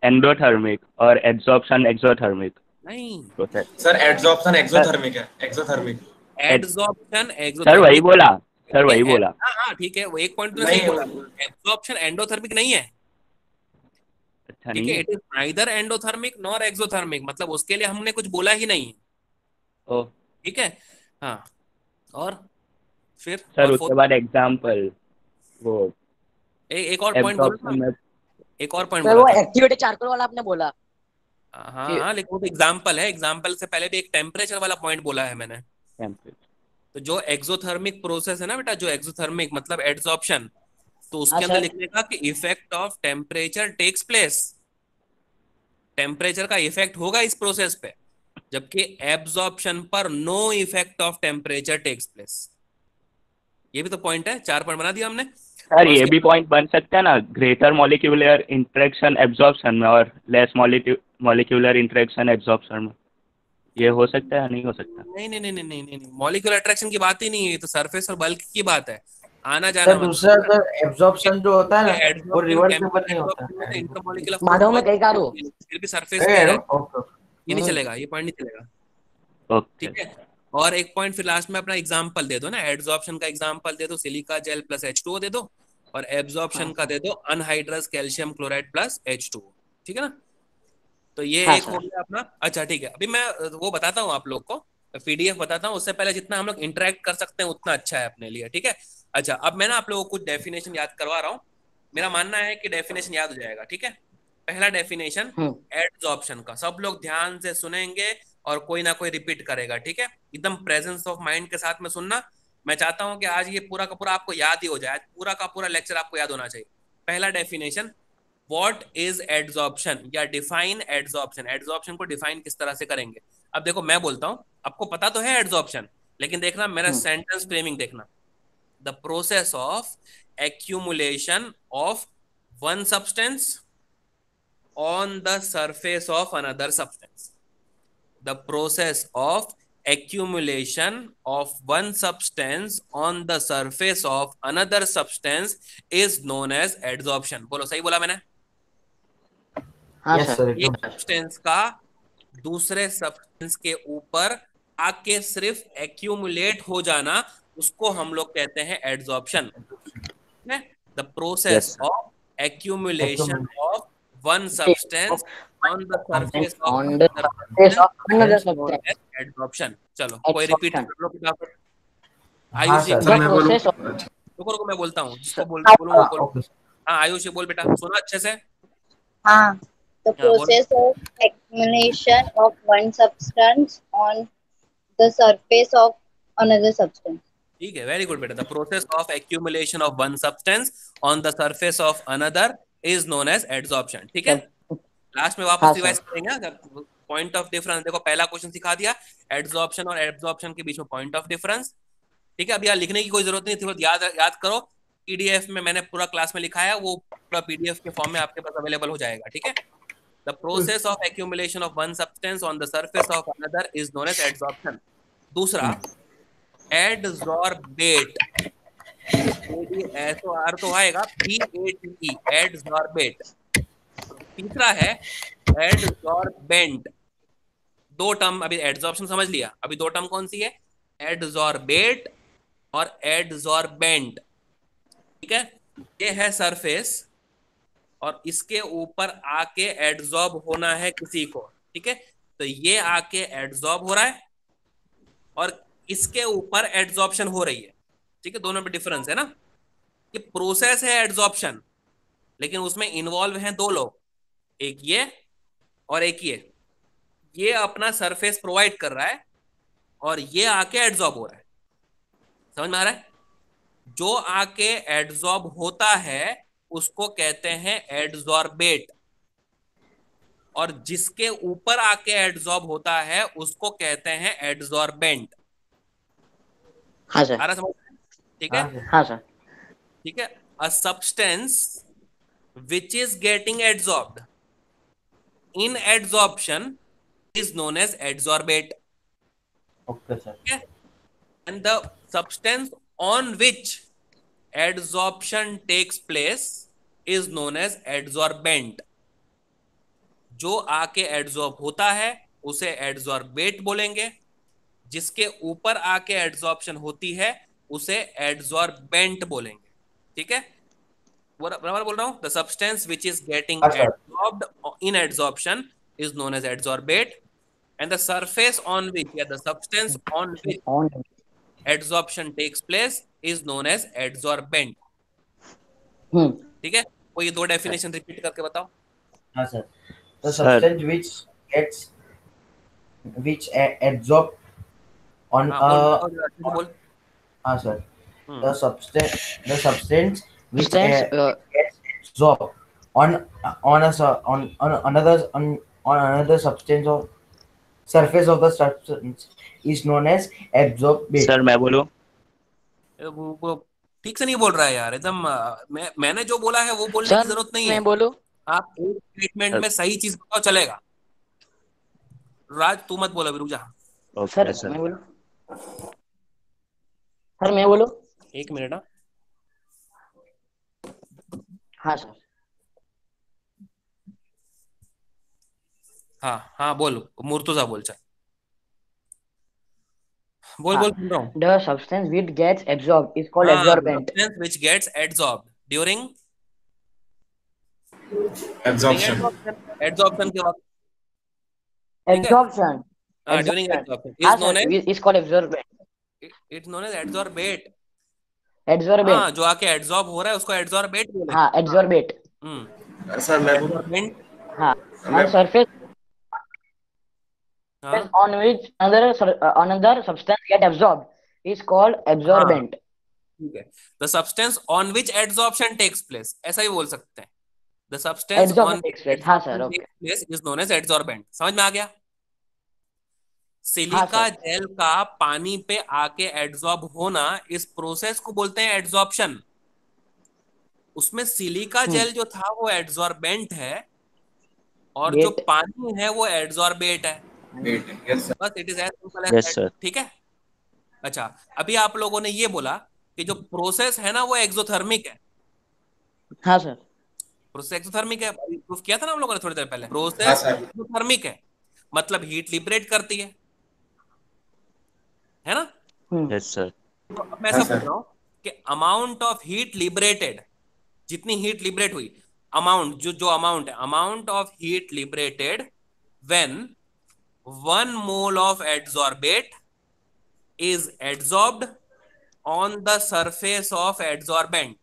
एंडोथर्मिक और एब्जॉर्प्शन एक्सोथर्मिक नहीं प्रोसेस। सर एड्जॉर्प्शन एक्सोथर्मिक है, एक्सोथर्मिक। एड्जॉर्प्शन सर वही एक्सोथर्मिक बोला, सर वही बोला। हाँ हाँ ठीक है, वो एक पॉइंट तो नहीं सही बोला। एब्जॉर्प्शन एंडोथर्मिक नहीं है, अच्छा ठीक नहीं है, है? It is neither endothermic nor exothermic, मतलब उसके लिए हमने कुछ बोला ही नहीं, ओ ठीक है। हाँ, और फिर सर और उसके बाद एग्जाम्पल वो एक और पॉइंट बोला एब्जॉर्प्शन ना, में एक और पॉइंट सर बोला वो था। एक्टिवेटेड चारकोल वाला आपने बोला हाँ कि हाँ, लेकिन वो तो एग्जाम्पल है, एग्जाम्पल से पहले भी एक टेम्परेचर वाला पॉइंट बोला है मैंने। टेम्परेचर। तो जो एक्सोथर्मिक प्रोसेस है ना बेटा, जो एक्सोथर्मिक मतलब एड्सॉर्प्शन, तो हाँ उसके अंदर सर लिखने का कि effect of temperature takes place, temperature का इफेक्ट होगा इस प्रोसेस पे, जबकि एब्जॉर्प्शन पर no effect of temperature takes place. ये भी तो पॉइंट है, 4 पॉइंट बना दिया हमने। सर और ये उसके भी पॉइंट बन सकता है ना, ग्रेटर मॉलिक्यूलर इंटरेक्शन एब्जॉर्प्शन में और लेस मॉलिक्यूलर इंटरेक्शन एब्जॉर्प्शन में, ये हो सकता है या नहीं हो सकता? नहीं नहीं नहीं नहीं नहीं नहीं, मॉलिक्यूलर अट्रैक्शन की बात ही नहीं है, ये तो सरफेस और बल्क की बात है, आना जाना सर मत। दूसरा सर एब्जॉर्प्शन जो होता है ना वो एड्सॉर्प्शन रिवर्सिबल नहीं होता। इंटरमॉलिक्यूलर माधव में कई कारो फिर भी सरफेस पे है, ओके ये नहीं चलेगा, ये पॉइंट नहीं चलेगा, ओके। ठीक है। और एक पॉइंट फिर लास्ट में अपना एग्जांपल दे दो ना, एड्सॉर्प्शन का एग्जांपल दे दो, सिलिका जेल प्लस H2O दे दो, और एब्जॉर्प्शन का दे दो anhydrous calcium chloride plus H2O, ठीक है ना। तो ये हाँ एक हो सर गया अपना। अच्छा ठीक है, अभी मैं वो बताता हूँ आप लोग को, पीडीएफ बताता हूँ, उससे पहले जितना हम लोग इंटरेक्ट कर सकते हैं उतना अच्छा है अपने लिए, ठीक है। अच्छा, अब मैं ना आप लोगों को कुछ डेफिनेशन याद करवा रहा हूँ, मेरा मानना है कि डेफिनेशन याद हो जाएगा, ठीक है। पहला डेफिनेशन एड्सॉर्प्शन का, सब लोग ध्यान से सुनेंगे और कोई ना कोई रिपीट करेगा, ठीक है, एकदम प्रेजेंस ऑफ माइंड के साथ में सुनना। मैं चाहता हूं कि आज ये पूरा का पूरा आपको याद ही हो जाए, पूरा का पूरा लेक्चर आपको याद होना चाहिए। पहला डेफिनेशन, व्हाट इज एड्सॉर्प्शन या डिफाइन एड्सॉर्प्शन, एड्सॉर्प्शन को डिफाइन किस तरह से करेंगे। अब देखो मैं बोलता हूं, आपको पता तो है एड्सॉर्प्शन, लेकिन देखना मेरा सेंटेंस फ्रेमिंग देखना। The process of accumulation of one substance on the surface of another substance. The process of accumulation of one substance on the surface of another substance is known as adsorption. बोलो सही बोला मैंने? हाँ yes sir sir एक एकदम। Substance का दूसरे substance के ऊपर आके सिर्फ एक्यूमुलेट हो जाना, उसको हम लोग कहते हैं adsorption. The process yes of accumulation of one substance on the surface of on the another surface of another substance known substance as adsorption। चलो कोई रिपीट adsorption कर लो फटाफट। हाँ आयुष जी सर सर the मैं बोलूं? process of रुको रुको, मैं बोलता हूँ, जिसको बोल हाँ बोलूँ वो बोल। ओके हाँ आयुष जी बोल बेटा, सुना अच्छे से। हाँ, the हाँ बोल। process of accumulation of one substance on the surface of another substance. ठीक है, वेरी गुड बेटा। The process of accumulation of one substance on the surface of another is known as adsorption, ठीक है। Last में वापस हाँ revise sir करेंगे। Point of difference देखो, पहला क्वेश्चन सिखा दिया, एड्सॉर्प्शन और एब्सॉर्प्शन के बीच में पॉइंट ऑफ डिफरेंस, ठीक है। अब यार लिखने की कोई जरूरत नहीं थी, याद करो, पीडीएफ में मैंने पूरा क्लास में लिखा है, वो पूरा पीडीएफ के फॉर्म में आपके पास अवेलेबल हो जाएगा, ठीक है। The process of accumulation of one substance on the surface of another is known as adsorption. दूसरा, एडसॉर्बेट, ADSOR तो आएगा PATE, एडसॉर्बेट। तीसरा है एडसॉर्बेंट। दो टर्म अभी, एडसॉर्प्शन समझ लिया, अभी दो टर्म कौन सी है, एडसॉर्बेट और एडसॉर्बेंट। ठीक है, ये है सरफेस और इसके ऊपर आके एडसॉर्ब होना है किसी को। ठीक है, तो ये आके एडसॉर्ब हो रहा है और इसके ऊपर एडसॉर्प्शन हो रही है। ठीक है, दोनों में डिफरेंस है ना। ये प्रोसेस है एडसॉर्प्शन, लेकिन उसमें इन्वॉल्व हैं दो लोग, एक ये और एक ये अपना सरफेस प्रोवाइड कर रहा है और ये आके एडसॉर्ब हो रहा है। समझ में आ रहा है? जो आके एडसॉर्ब होता है उसको कहते हैं एडसॉर्बेट, और जिसके ऊपर आके एडसॉर्ब होता है उसको कहते हैं एडसॉर्बेंट। हाँ सर। आ रहा समझ? ठीक है, हाँ सर। ठीक है। A substance which is getting adsorbed in adsorption is known as adsorbate. Okay sir. Okay? And the substance on which adsorption takes place is known as adsorbent. जो आके एडसॉर्ब होता है उसे एडसॉर्बेट बोलेंगे, जिसके ऊपर आके एडसॉर्प्शन होती है उसे एडसॉर्बेंट बोलेंगे। ठीक है, बराबर बोल रहा हूं? The substance which is getting हाँ, sir. Adsorbed in adsorption is known as adsorbate, and the surface on which या the substance on which on. Adsorption takes place is known as adsorbent. ठीक है, वो ये दो डेफिनेशन रिपीट करके बताओ। हाँ sir. The Sir. substance which adsorb on बोल। हाँ sir. Hmm. The substance which Substance, gets absorbed on another substance of surface of the substance is known as adsorbate. Sir मैं बोलूं? वो ठीक से नहीं बोल रहा है यार, एकदम मैंने जो बोला है वो बोलने की सर जरूरत नहीं है। मैं बोलूं? आप एक स्टेटमेंट में सही चीज बताओ चलेगा। राज तू मत बोला, रुक जा। सर ओके मैं सर। बोलूं? सर मैं बोलूं? एक मिनट ना। हाँ सर। हाँ हाँ बोल, मुर्तुजा बोल, चल बोल हाँ। बोल, सुन रहा हूँ। The substance which gets absorbed is called हाँ, absorbent. substance which gets adsorbed during Absorption. adsorption के वक्त। Absorption. हाँ, during Absorption. adsorption हाँ is known sir, as is called absorbent. it's known as adsorbate। Absorbent. हाँ, जो आके एडसॉर्ब हो रहा है उसको एडसॉर्बेट बोलेंगे। हाँ, absorbate. सर मैं एडसॉर्बेंट। हाँ, and surface हाँ on which another substance get absorbed is called absorbent. ठीक है, the substance on which adsorption takes place, ऐसा ही बोल सकते हैं। The substance Absorbent on takes place. हाँ sir, okay. Place is known as adsorbent. समझ में आ गया? हाँ सिलिका सर। जेल का पानी पे आके एडसॉर्ब होना, इस प्रोसेस को बोलते हैं एडसॉर्प्शन। उसमें सिलिका जेल जो था वो एडसॉर्बेंट है और जो Get पानी है वो एडसॉर्बेट है। Yes sir. बस it is as simple as Yes, that. sir. ठीक है, अच्छा अभी आप लोगों ने ये बोला कि जो प्रोसेस है ना वो एक्सोथर्मिक है। हाँ सर। प्रोसेस एक्सोथर्मिक है, अभी प्रूफ किया था ना हम लोगों ने थोड़ी देर पहले। हाँ प्रोसेस सर। एक्सोथर्मिक है मतलब हीट लिबरेट करती है ना। Yes sir. तो अब मैं ऐसा हाँ, बोल सर। रहा हूं कि अमाउंट ऑफ हीट लिबरेटेड, जितनी हीट लिबरेट हुई, अमाउंट जो अमाउंट है, amount of heat liberated when 1 mole of adsorbate is adsorbed on the surface of adsorbent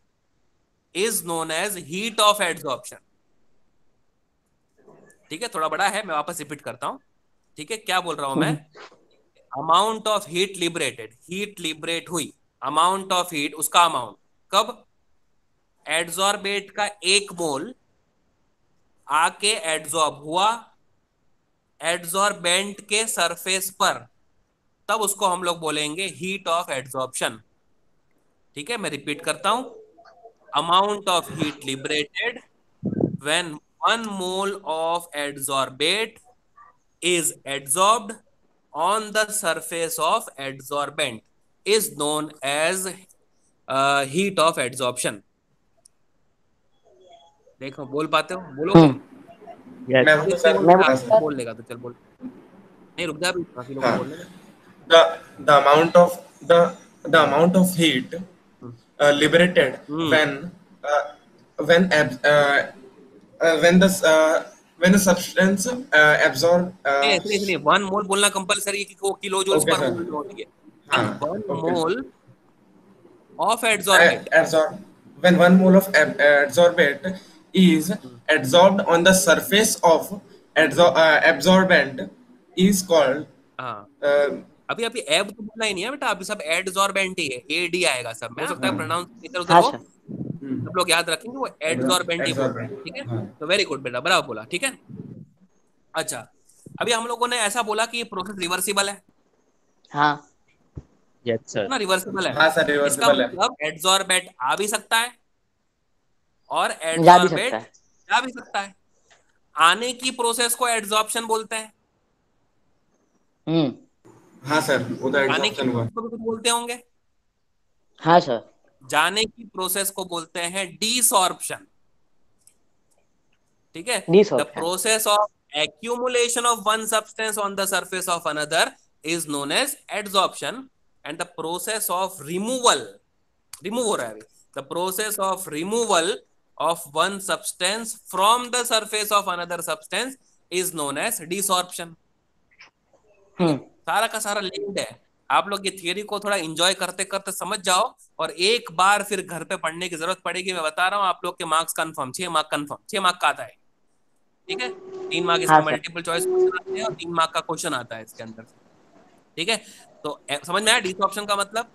is known as heat of adsorption। ठीक है, थोड़ा बड़ा है, मैं वापस रिपीट करता हूं। ठीक है, क्या बोल रहा हूं मैं? Amount of heat liberated, heat liberate हुई, अमाउंट ऑफ हीट, उसका अमाउंट कब एडसॉर्बेट का 1 मोल आके एडसॉर्ब हुआ एडसॉर्बेंट के सरफेस पर, तब उसको हम लोग बोलेंगे हीट ऑफ एडसॉर्प्शन। ठीक है, मैं रिपीट करता हूं। Amount of heat liberated when 1 mole of adsorbate is adsorbed on the surface of adsorbent is known as heat of adsorption. देखो बोल पाते हो, बोलोगे? Yes. मैं बोलूँ सर? मैं हाँ सर। बोल लेगा तो चल बोल। नहीं रुक जा, अभी काफी लोग को हाँ। बोलने दे। The the amount of the amount of heat liberated hmm. uh, when ab, when the substance absorb नहीं इसलिए 1 मोल बोलना कंपलसरी है कि वो किलो जूल्स ओके पर सर। मोल में होती है। हाँ 1 okay. Mole of adsorbate. Absorb when 1 mole of adsorbate is adsorbed on the surface of absorbent is called हाँ uh, अभी अभी एब तो बोलना ही नहीं है बेटा, अभी सब एड्सॉर्बेंट ही है, एडी आएगा सब में। हो सकता है प्रोनाउंस इधर उधर हाँ हो, सर। सब लोग याद रखेंगे वो एड्सॉर्बेंट ही बोलते हैं। ठीक है, तो वेरी गुड बेटा, बराबर बोला। ठीक है, अच्छा अभी हम लोगों ने ऐसा बोला कि ये प्रोसेस रिवर्सिबल है हाँ Yes, sir. ना, रिवर्सिबल है। हाँ सर इसका रिवर्सिबल है। मतलब एड्सॉर्बेट आ भी सकता है और जा भी एड्सॉर्बेट सकता है। जा भी सकता है। आने की प्रोसेस को एड्सॉर्प्शन बोलते हैं। हाँ सर वो तो आने की एड्सॉर्प्शन हुआ। प्रोसेस को भी कुछ बोलते होंगे। हाँ सर। जाने की प्रोसेस को बोलते हैं डीसॉर्प्शन। ठीक है, the Desorption. Process of accumulation of one substance on the surface of another is known as adsorption, and the process of remove हो रहा है अभी, the process of removal of one substance from the surface of another substance is known as desorption. ठीक है, सारा का सारा linked है। आप लोग ये थियरी को थोड़ा एंजॉय करते करते समझ जाओ, और एक बार फिर घर पे पढ़ने की जरूरत पड़ेगी। मैं बता रहा हूँ आप लोग के marks confirm, 6 mark confirm, 6 mark का आता है। ठीक है, 3 मार्क इसका हाँ सर। मल्टीपल चॉइस क्वेश्चन आते हैं और 3 मार्क का क्वेश्चन आता है इसके अंदर से। ठीक है, तो समझ में आया डिसऑर्प्शन का मतलब?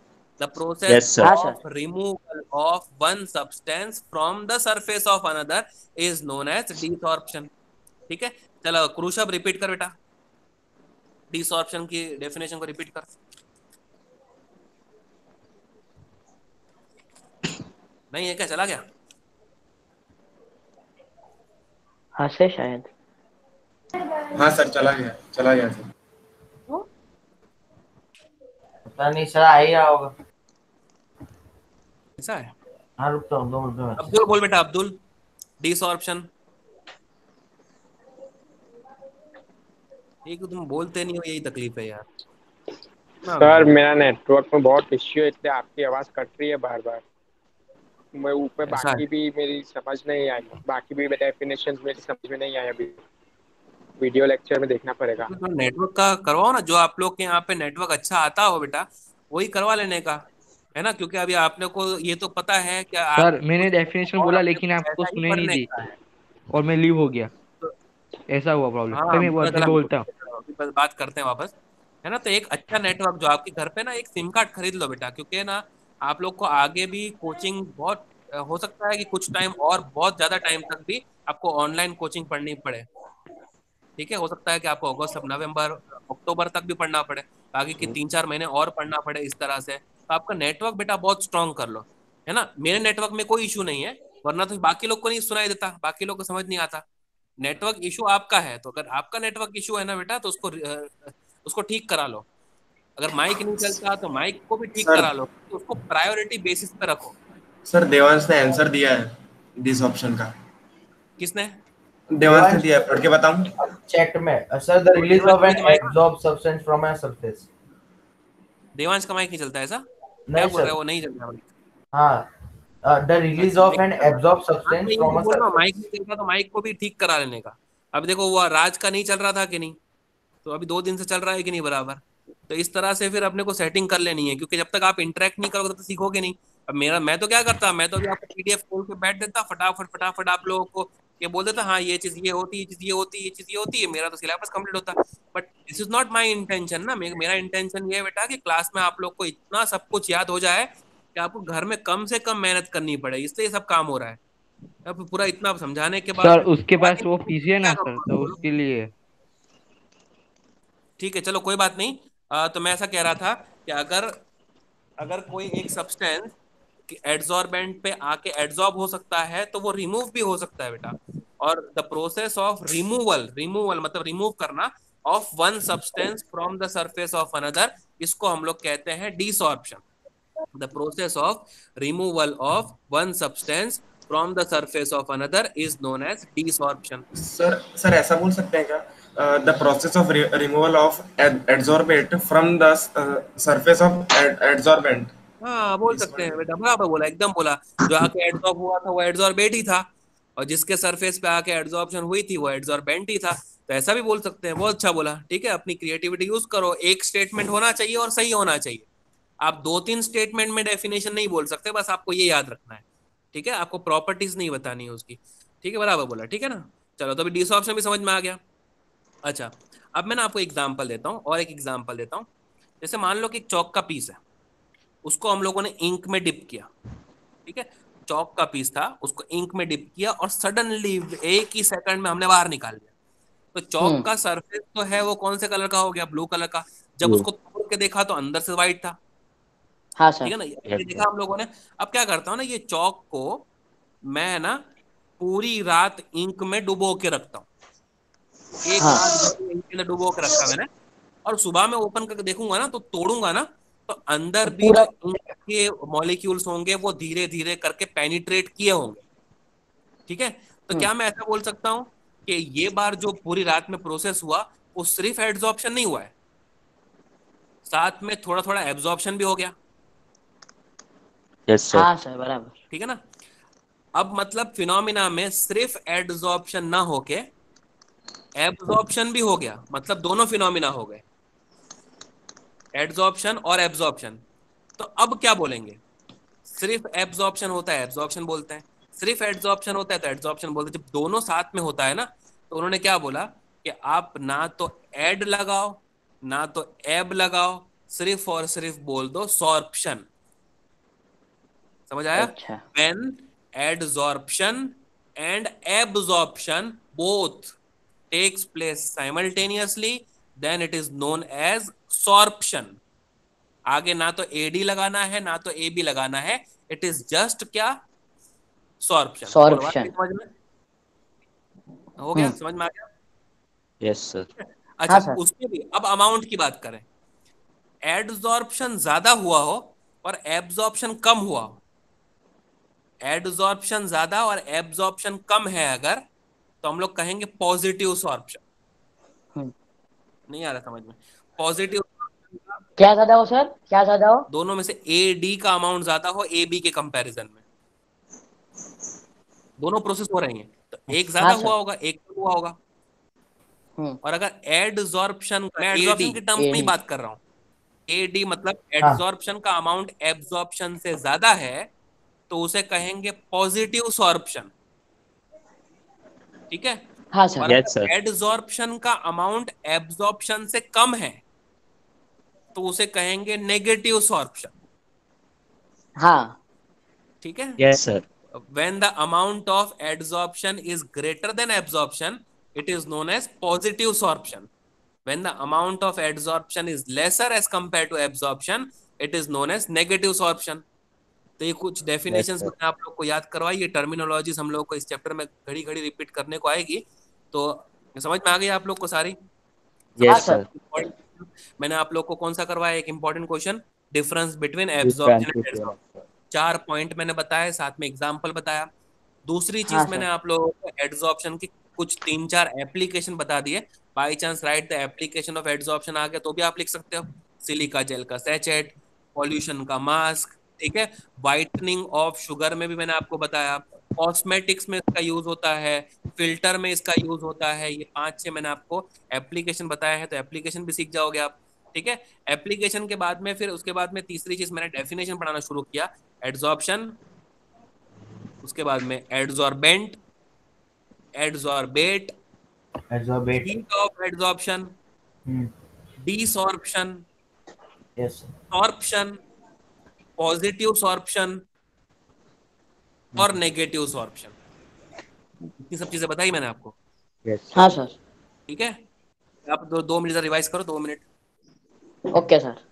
The Yes, process sir. हाँ of sir. Removal of one substance from the surface of another is known as desorption. ठीक है, चलो क्रूशब रिपीट कर बेटा, डिसऑर्प्शन की डेफिनेशन को रिपीट कर। नहीं है क्या, चला गया? हाँ से शायद। हाँ सर चला गया सर। पता नहीं सर, आ ही रहा होगा। ऐसा है? हाँ रुकता हूँ 2 मिनट में। अब्दुल बोल बेटा, अब्दुल डिसऑर्प्शन। एक तुम बोलते नहीं हो, यही तकलीफ है यार। सर मेरा नेटवर्क में बहुत इश्यू है, इसलिए आपकी आवाज कट रही है बार बार। मैं ऊपर ऐसा बाकी है? भी मेरी समझ नहीं आई, बाकी भी डेफिनेशन मेरी समझ में नहीं आई। अभी वीडियो लेक्चर में देखना पड़ेगा। तो नेटवर्क का करवाओ ना, जो आप लोग के यहाँ पे नेटवर्क अच्छा आता हो बेटा वही करवा लेने का है ना, क्योंकि अभी आपने को ये तो पता है कि सर मैंने डेफिनेशन और बोला अपने लेकिन को आपको ऐसा ही सुने नहीं पढ़ने दी का है। और मैं लीव हो गया, तो ऐसा हुआ प्रॉब्लम। हाँ फिर मैं पता चला, बोलता हूँ। अभी बात करते हैं वापस, है ना। तो एक अच्छा नेटवर्क जो आपके घर पे ना, एक सिम कार्ड खरीद लो बेटा, क्योंकि ना आप लोग को आगे भी कोचिंग बहुत हो सकता है कि कुछ टाइम और बहुत ज्यादा टाइम तक भी आपको ऑनलाइन कोचिंग पढ़नी पड़े। ठीक है, हो सकता है कि आपको अगस्त, नवंबर, अक्टूबर तक भी पढ़ना पड़े, आगे के 3-4 महीने और पढ़ना पड़े इस तरह से। तो आपका नेटवर्क बेटा बहुत स्ट्रांग कर लो, है ना। मेरे नेटवर्क में कोई इशू नहीं है, वरना तो बाकी लोग को नहीं सुनाई देता, बाकी लोग को समझ नहीं आता। नेटवर्क इशू आपका है, तो अगर आपका नेटवर्क इशू है ना बेटा, तो उसको ठीक करा लो। अगर माइक नहीं चलता तो माइक को भी ठीक सर करा लो, तो उसको प्रायोरिटी बेसिस पे रखो। सर देवांश ने आंसर दिया है दिस ऑप्शन का। किसने? देवांश ने दिया है, पढ़ के बताऊं? चैट में sir, the release of an absorb substance from a surface. Devansh का माइक नहीं चलता ऐसा? क्या नहीं बोल रहे सर, हो, वो नहीं चलता माइक? हाँ the release of an absorb substance from a surface. Mic नहीं चल रहा तो माइक को भी ठीक करा लेने का। अब देखो वो राज का नहीं चल रहा था कि नहीं, तो अभी 2 दिन से चल रहा है कि नहीं बराबर। तो इस तरह से फिर अपने को सेटिंग कर लेनी है, क्योंकि जब तक आप इंटरेक्ट नहीं करोगे तो सीखोगे नहीं। अब मैं तो क्या करता, मैं तो अभी आपको पीडीएफ खोल के बैठ देता, फटाफट आप लोगों को ये बोल देता, हाँ ये चीज ये होती है, ये चीज ये होती है, ये चीज ये होती है, मेरा तो सिलेबस कंप्लीट होता। But this is not my intention ना। मेरा इंटेंशन ये है बेटा कि क्लास में आप लोग को इतना सब कुछ याद हो जाए कि आपको घर में कम से कम मेहनत करनी पड़े, इसलिए ये सब काम हो रहा है। अब पूरा इतना समझाने के बाद सर उसके पास वो पीसी है ना क्या सर, करूंगा, तो बोलो? उसके लिए। ठीक है चलो कोई बात नहीं। तो मैं ऐसा कह रहा था कि अगर अगर कोई एक सब्सटेंस एड्सॉर्बेंट पे आके एड्सॉर्ब हो सकता है, तो वो रिमूव भी हो सकता है बेटा। और द प्रोसेस ऑफ रिमूवल मतलब रिमूव करना of one substance from the surface of another, इसको हम लोग कहते हैं desorption. The process of removal of one substance from the surface of another is known as desorption. Sir ऐसा बोल सकते हैं क्या, the process of removal of adsorbate from the surface of adsorbent? हाँ बोल सकते हैं बेटा, बराबर बोला, एकदम बोला। जो आके एडजॉर्ब हुआ था वो एडजॉर्बेट ही था, और जिसके सरफेस पे आके एडजॉर्प्शन हुई थी वो एडजॉर्बेंट ही था। तो ऐसा भी बोल सकते हैं, बहुत अच्छा बोला। ठीक है, अपनी क्रिएटिविटी यूज करो, एक स्टेटमेंट होना चाहिए और सही होना चाहिए। आप 2-3 स्टेटमेंट में डेफिनेशन नहीं बोल सकते, बस आपको ये याद रखना है। ठीक है, आपको प्रॉपर्टीज नहीं बतानी है उसकी। ठीक है, बराबर बोला, ठीक है ना। चलो, तो अभी डिसऑप्शन भी समझ में आ गया। अच्छा, अब मैं ना आपको एग्जाम्पल देता हूँ, और एक एग्जाम्पल देता हूँ। जैसे मान लो कि एक चौक का पीस है, उसको हम लोगों ने इंक में डिप किया। ठीक है, चौक का पीस था, उसको इंक में डिप किया, और सडनली एक ही सेकंड में हमने बाहर निकाल लिया। तो चौक का सरफेस तो है वो कौन से कलर का हो गया? ब्लू कलर का। जब उसको तोड़ के देखा तो अंदर से व्हाइट था। हाँ ठीक सर। है ना, ये देखा हम लोगों ने। अब क्या करता हूँ ना, ये चौक को मैं ना पूरी रात इंक में डुबो के रखता हूँ। एक रात इंक में डुबो के रखा मैंने, और सुबह में ओपन करके देखूंगा ना, तो तोड़ूंगा ना, तो अंदर भी जो इंक के मॉलिक्यूल्स होंगे वो धीरे धीरे करके पेनिट्रेट किए होंगे। ठीक है, तो क्या मैं ऐसा बोल सकता हूँ कि ये बार जो पूरी रात में प्रोसेस हुआ वो सिर्फ एड्सॉर्प्शन नहीं हुआ है, साथ में थोड़ा थोड़ा एब्जॉर्प्शन भी हो गया? Yes sir. हाँ सर, बराबर। ठीक है ना। अब मतलब फिनोमिना में सिर्फ एड्सॉर्प्शन ना होके एब्जॉर्प्शन भी हो गया, मतलब दोनों फिनोमिना हो गए, एड्सॉर्प्शन और एब्जॉर्प्शन। तो अब क्या बोलेंगे? सिर्फ एब्जॉर्प्शन होता है एब्जॉर्प्शन बोलते हैं, सिर्फ एड्सॉर्प्शन होता है तो एड्सॉर्प्शन बोलते हैं। जब दोनों साथ में होता है ना, तो उन्होंने क्या बोला कि आप ना तो एड लगाओ ना तो एब लगाओ, सिर्फ और सिर्फ बोल दो सॉर्प्शन। समझ आया? अच्छा। When adsorption and absorption both takes place simultaneously, then it is known as sorption. आगे ना तो एडी लगाना है ना तो ए बी लगाना है, इट इज जस्ट क्या? सॉर्प्शन। सॉर्प्शन। समझ में हो गया? समझ में आ गया? Yes sir. अच्छा, हाँ सर। उसमें भी अब अमाउंट की बात करें, एडसॉर्प्शन ज्यादा हुआ हो और एब्जॉर्प्शन कम हुआ हो, एडसॉर्प्शन ज्यादा और एब्जॉर्प्शन कम है अगर, तो हम लोग कहेंगे पॉजिटिव सॉर्प्शन। नहीं आ रहा समझ में? पॉजिटिव क्या ज्यादा हो सर? क्या ज्यादा हो? दोनों में से ए डी का अमाउंट ज्यादा हो ए बी के कंपैरिजन में। दोनों प्रोसेस हो रही हैं, तो एक ज्यादा हुआ होगा एक कम हुआ होगा। और अगर एडसॉर्प्शन, मैं एडसॉर्प्शन की टर्म्स में ही बात कर रहा हूँ, एडी मतलब एडसॉर्प्शन का अमाउंट एब्जॉर्प्शन से ज्यादा है, तो उसे कहेंगे पॉजिटिव सॉर्प्शन। ठीक है। हाँ सर। और अगर एडसॉर्प्शन का अमाउंट एब्जॉर्प्शन से कम है तो उसे कहेंगे नेगेटिव सॉर्प्शन। हाँ। ठीक है। Yes sir. When the amount of adsorption is greater than absorption, it is known as positive sorption. When the amount of adsorption is lesser as compared to absorption, it is known as negative sorption. तो ये कुछ definitions मैंने आप लोग को याद करवाई, ये टर्मिनोलॉजीज हम लोग को इस चैप्टर में घड़ी घड़ी रिपीट करने को आएगी, तो समझ में आ गई आप लोग को सारी? Yes sir. मैंने आप लोग को कौन सा करवाया? एक important question, difference between absorption and adsorption. 4 point मैंने बताया, साथ में एग्जांपल बताया। दूसरी चीज मैंने आप लोगों को एडसॉर्प्शन की कुछ 3-4 एप्लीकेशन बता दिए। By chance right the application of adsorption आ गया तो भी आप लिख सकते हो, सिलिका जेल का सैचेट, पॉल्यूशन का मास्क, ठीक है, व्हाइटनिंग ऑफ शुगर में भी मैंने आपको बताया, कॉस्मेटिक्स में इसका यूज होता है, फिल्टर में इसका यूज होता है। ये 5-6 मैंने आपको एप्लीकेशन बताया है, तो एप्लीकेशन भी सीख जाओगे आप। ठीक है। एप्लीकेशन के बाद में फिर उसके बाद में तीसरी चीज मैंने डेफिनेशन पढ़ाना शुरू किया, एड्सॉर्प्शन, उसके बाद में adsorbent, adsorbate, heat of adsorption, desorption, sorption, positive sorption और नेगेटिव सॉर्प्शन। ये सब चीजें बताई मैंने आपको। हाँ सर। ठीक है, आप 2 मिनट रिवाइज करो, 2 मिनट। Okay sir.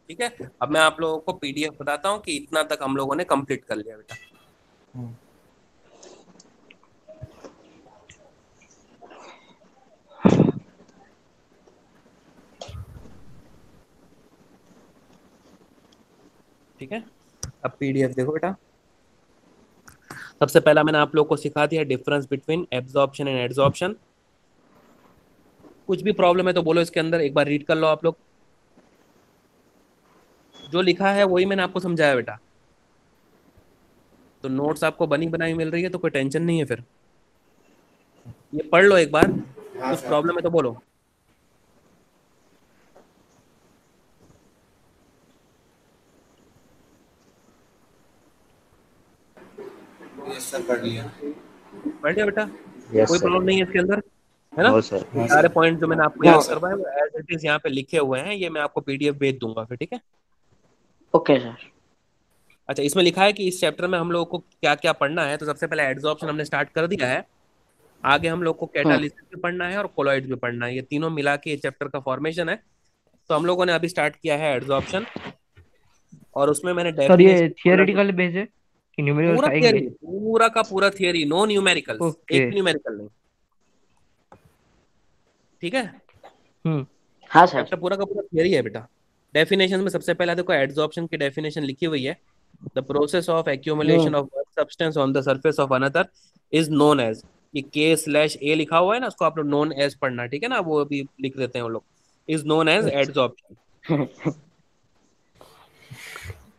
ठीक है, अब मैं आप लोगों को पीडीएफ बताता हूँ कि इतना तक हम लोगों ने कंप्लीट कर लिया बेटा। ठीक है, अब पीडीएफ देखो बेटा। सबसे पहला मैंने आप लोग को सिखा दिया difference between absorption and adsorption. कुछ भी प्रॉब्लम है तो बोलो इसके अंदर, एक बार रीड कर लो आप लोग। जो लिखा है वही मैंने आपको समझाया बेटा, तो नोट्स आपको बनी बनाई मिल रही है तो कोई टेंशन नहीं है। फिर ये पढ़ लो एक बार, कुछ प्रॉब्लम है तो बोलो। यस सर, पढ़ लिया। पढ़ लिया बेटा? यस कोई सर। प्रॉब्लम नहीं है इसके अंदर, है ना? No sir. सारे पॉइंट जो मैंने आपको याद करवाए वो एज इट इज यहाँ पे लिखे हुए हैं, ये मैं आपको पीडीएफ भेज दूंगा फिर, ठीक है? Okay sir. अच्छा, इसमें लिखा है कि इस चैप्टर में हम लोगों को क्या क्या पढ़ना है। तो सबसे पहले एडजॉर्प्शन हमने स्टार्ट कर दिया है, आगे हम लोग को कैटालिसिस भी पढ़ना है और कोलॉइड भी पढ़ना है। ये तीनों मिला के ये चैप्टर का फॉर्मेशन है। तो हम लोगों ने अभी स्टार्ट किया है एडजॉर्प्शन, और उसमें मैंने सर ये डेफिनेशन थियोरेटिकल बेस है कि न्यूमेरिकल पूरा आएंगे? थियरी, पूरा का पूरा थियरी, नो न्यूमेरिकल्स, ओके। एक भी न्यूमेरिकल नहीं, ठीक है? हाँ सर। चैप्टर पूरा का पूरा थियरी है बेटा। डेफिनेशन में सबसे पहले देखो एडजॉर्प्शन की डेफिनेशन लिखी हुई है, the process of accumulation of one substance on the surface of another is known as, ये K/A लिखा हुआ है ना, उसको आप लोग नोन एज पढ़ना, ठीक है ना? वो अभी लिख देते हैं वो लोग, इज नोन एज एडजॉर्प्शन,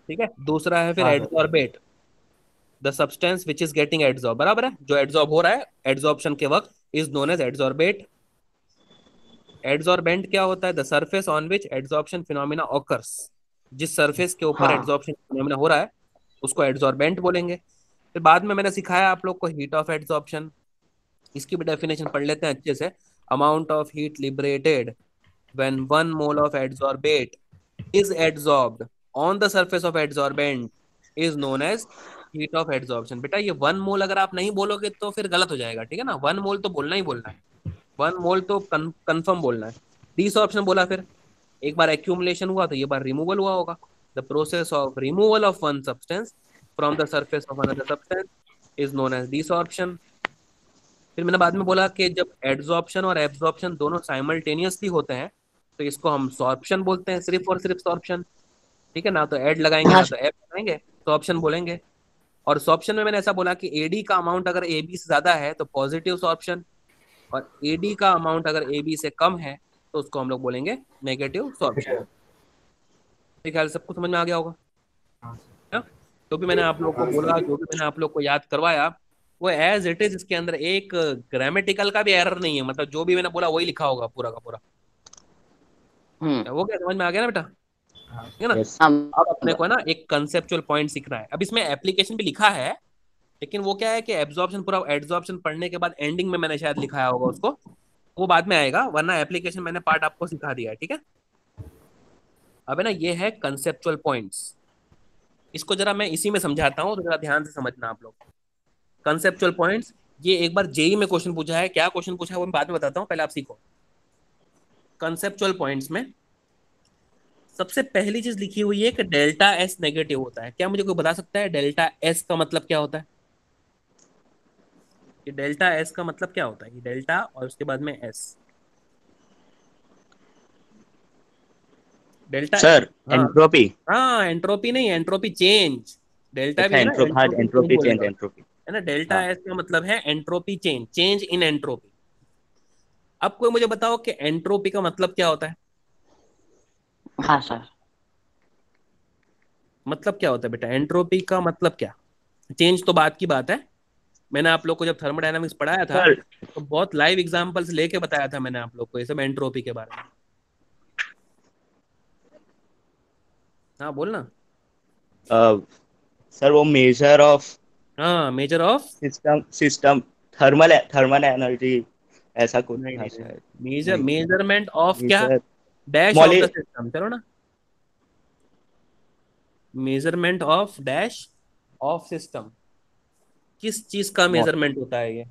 ठीक है? दूसरा है फिर adsorbate, the substance which is getting adsorb, बराबर है, जो एडजॉर्ब हो रहा है एडजॉर्प्शन के वक्त, is known as adsorbate. Adsorbent क्या होता है? The surface on which adsorption phenomena occurs, जिस सरफेस के ऊपर एडजॉर्प्शन फिनोमिना हो रहा है उसको एडजॉर्बेंट बोलेंगे। फिर बाद में मैंने सिखाया आप लोग को हीट ऑफ एडजॉर्प्शन, इसकी भी डेफिनेशन पढ़ लेते हैं अच्छे से। Amount of heat liberated when 1 mole of adsorbate is adsorbed on the surface of adsorbent is known as heat of adsorption. बेटा ये 1 मोल अगर आप नहीं बोलोगे तो फिर गलत हो जाएगा, ठीक है ना? 1 मोल तो बोलना ही बोलना है, 1 मोल तो कंफर्म बोलना है। डिसॉर्प्शन बोला, फिर एक बार एक्यूमुलेशन हुआ तो ये बार रिमूवल हुआ होगा, the process of removal of one substance from the surface of another substance is known as desorption. फिर मैंने बाद में बोला कि जब एड्सॉर्प्शन और एब्जॉर्प्शन दोनों साइमल्टेनियसली होते हैं तो इसको हम सॉर्प्शन बोलते हैं, सिर्फ और सिर्फ सॉर्प्शन, ठीक है ना? तो एड लगाएंगे ना तो एब लगाएंगे, सॉर्प्शन बोलेंगे। और सॉर्प्शन में मैंने ऐसा बोला कि एडी का अमाउंट अगर एबी से ज्यादा है तो पॉजिटिव सॉर्प्शन, और एडी का अमाउंट अगर एबी से कम है तो उसको हम लोग बोलेंगे नेगेटिव सॉर्प्शन। मेरे ख्याल से सबको समझ में आ गया होगा ना? तो भी मैंने आप लोग को बोला, जो भी मैंने आप लोग को याद करवाया वो एज इट इज, इसके अंदर एक ग्रामेटिकल का भी एरर नहीं है, मतलब जो भी मैंने बोला वही लिखा होगा पूरा का पूरा। वो क्या समझ में आ गया ना बेटा? ठीक है ना? अब अपने को ना एक कंसेप्चुअल पॉइंट सीखना है। अब इसमें एप्लीकेशन भी लिखा है, लेकिन वो क्या है कि एब्जॉर्प्शन पूरा एड्सॉर्प्शन पढ़ने के बाद एंडिंग में मैंने शायद लिखाया होगा उसको, वो बाद में आएगा, वरना एप्लीकेशन मैंने पार्ट आपको सिखा दिया है, ठीक है? अब है ना, ये है कंसेप्चुअल पॉइंट्स, इसको जरा मैं इसी में समझाता हूँ तो जरा ध्यान से समझना आप लोग। कंसेप्चुअल पॉइंट्स, ये एक बार जेई में क्वेश्चन पूछा है, क्या क्वेश्चन पूछा है वो मैं बाद में बताता हूँ, पहले आप सीखो। कंसेप्चुअल पॉइंट्स में सबसे पहली चीज लिखी हुई है कि डेल्टा एस नेगेटिव होता है। क्या मुझे कोई बता सकता है डेल्टा एस का मतलब क्या होता है? ये डेल्टा एस का मतलब क्या होता है? ये डेल्टा और उसके बाद में एस, डेल्टा सर एंट्रोपी। हाँ एंट्रोपी नहीं, एंट्रोपी चेंज, डेल्टा भी है ना, एंट्रोपी चेंज, एंट्रोपी है ना? डेल्टा एस का मतलब है entropy change, change in entropy. अब कोई मुझे बताओ कि एंट्रोपी का मतलब क्या होता है? हाँ सर। मतलब क्या होता है बेटा एंट्रोपी का मतलब क्या? चेंज तो बात की बात है, मैंने आप लोग को जब थर्मोडायनामिक्स पढ़ाया था तो बहुत लाइव एग्जांपल्स लेके बताया था मैंने आप लोग को ये सब एंट्रोपी के बारे में। हाँ बोलना। सर वो मेजर ऑफ, हाँ measure of system thermal energy, ऐसा कुछ था शायद। मेजरमेंट ऑफ क्या? डैश ऑफ द सिस्टम, चलो ना, measurement of dash of system, किस चीज का मेजरमेंट होता है ये?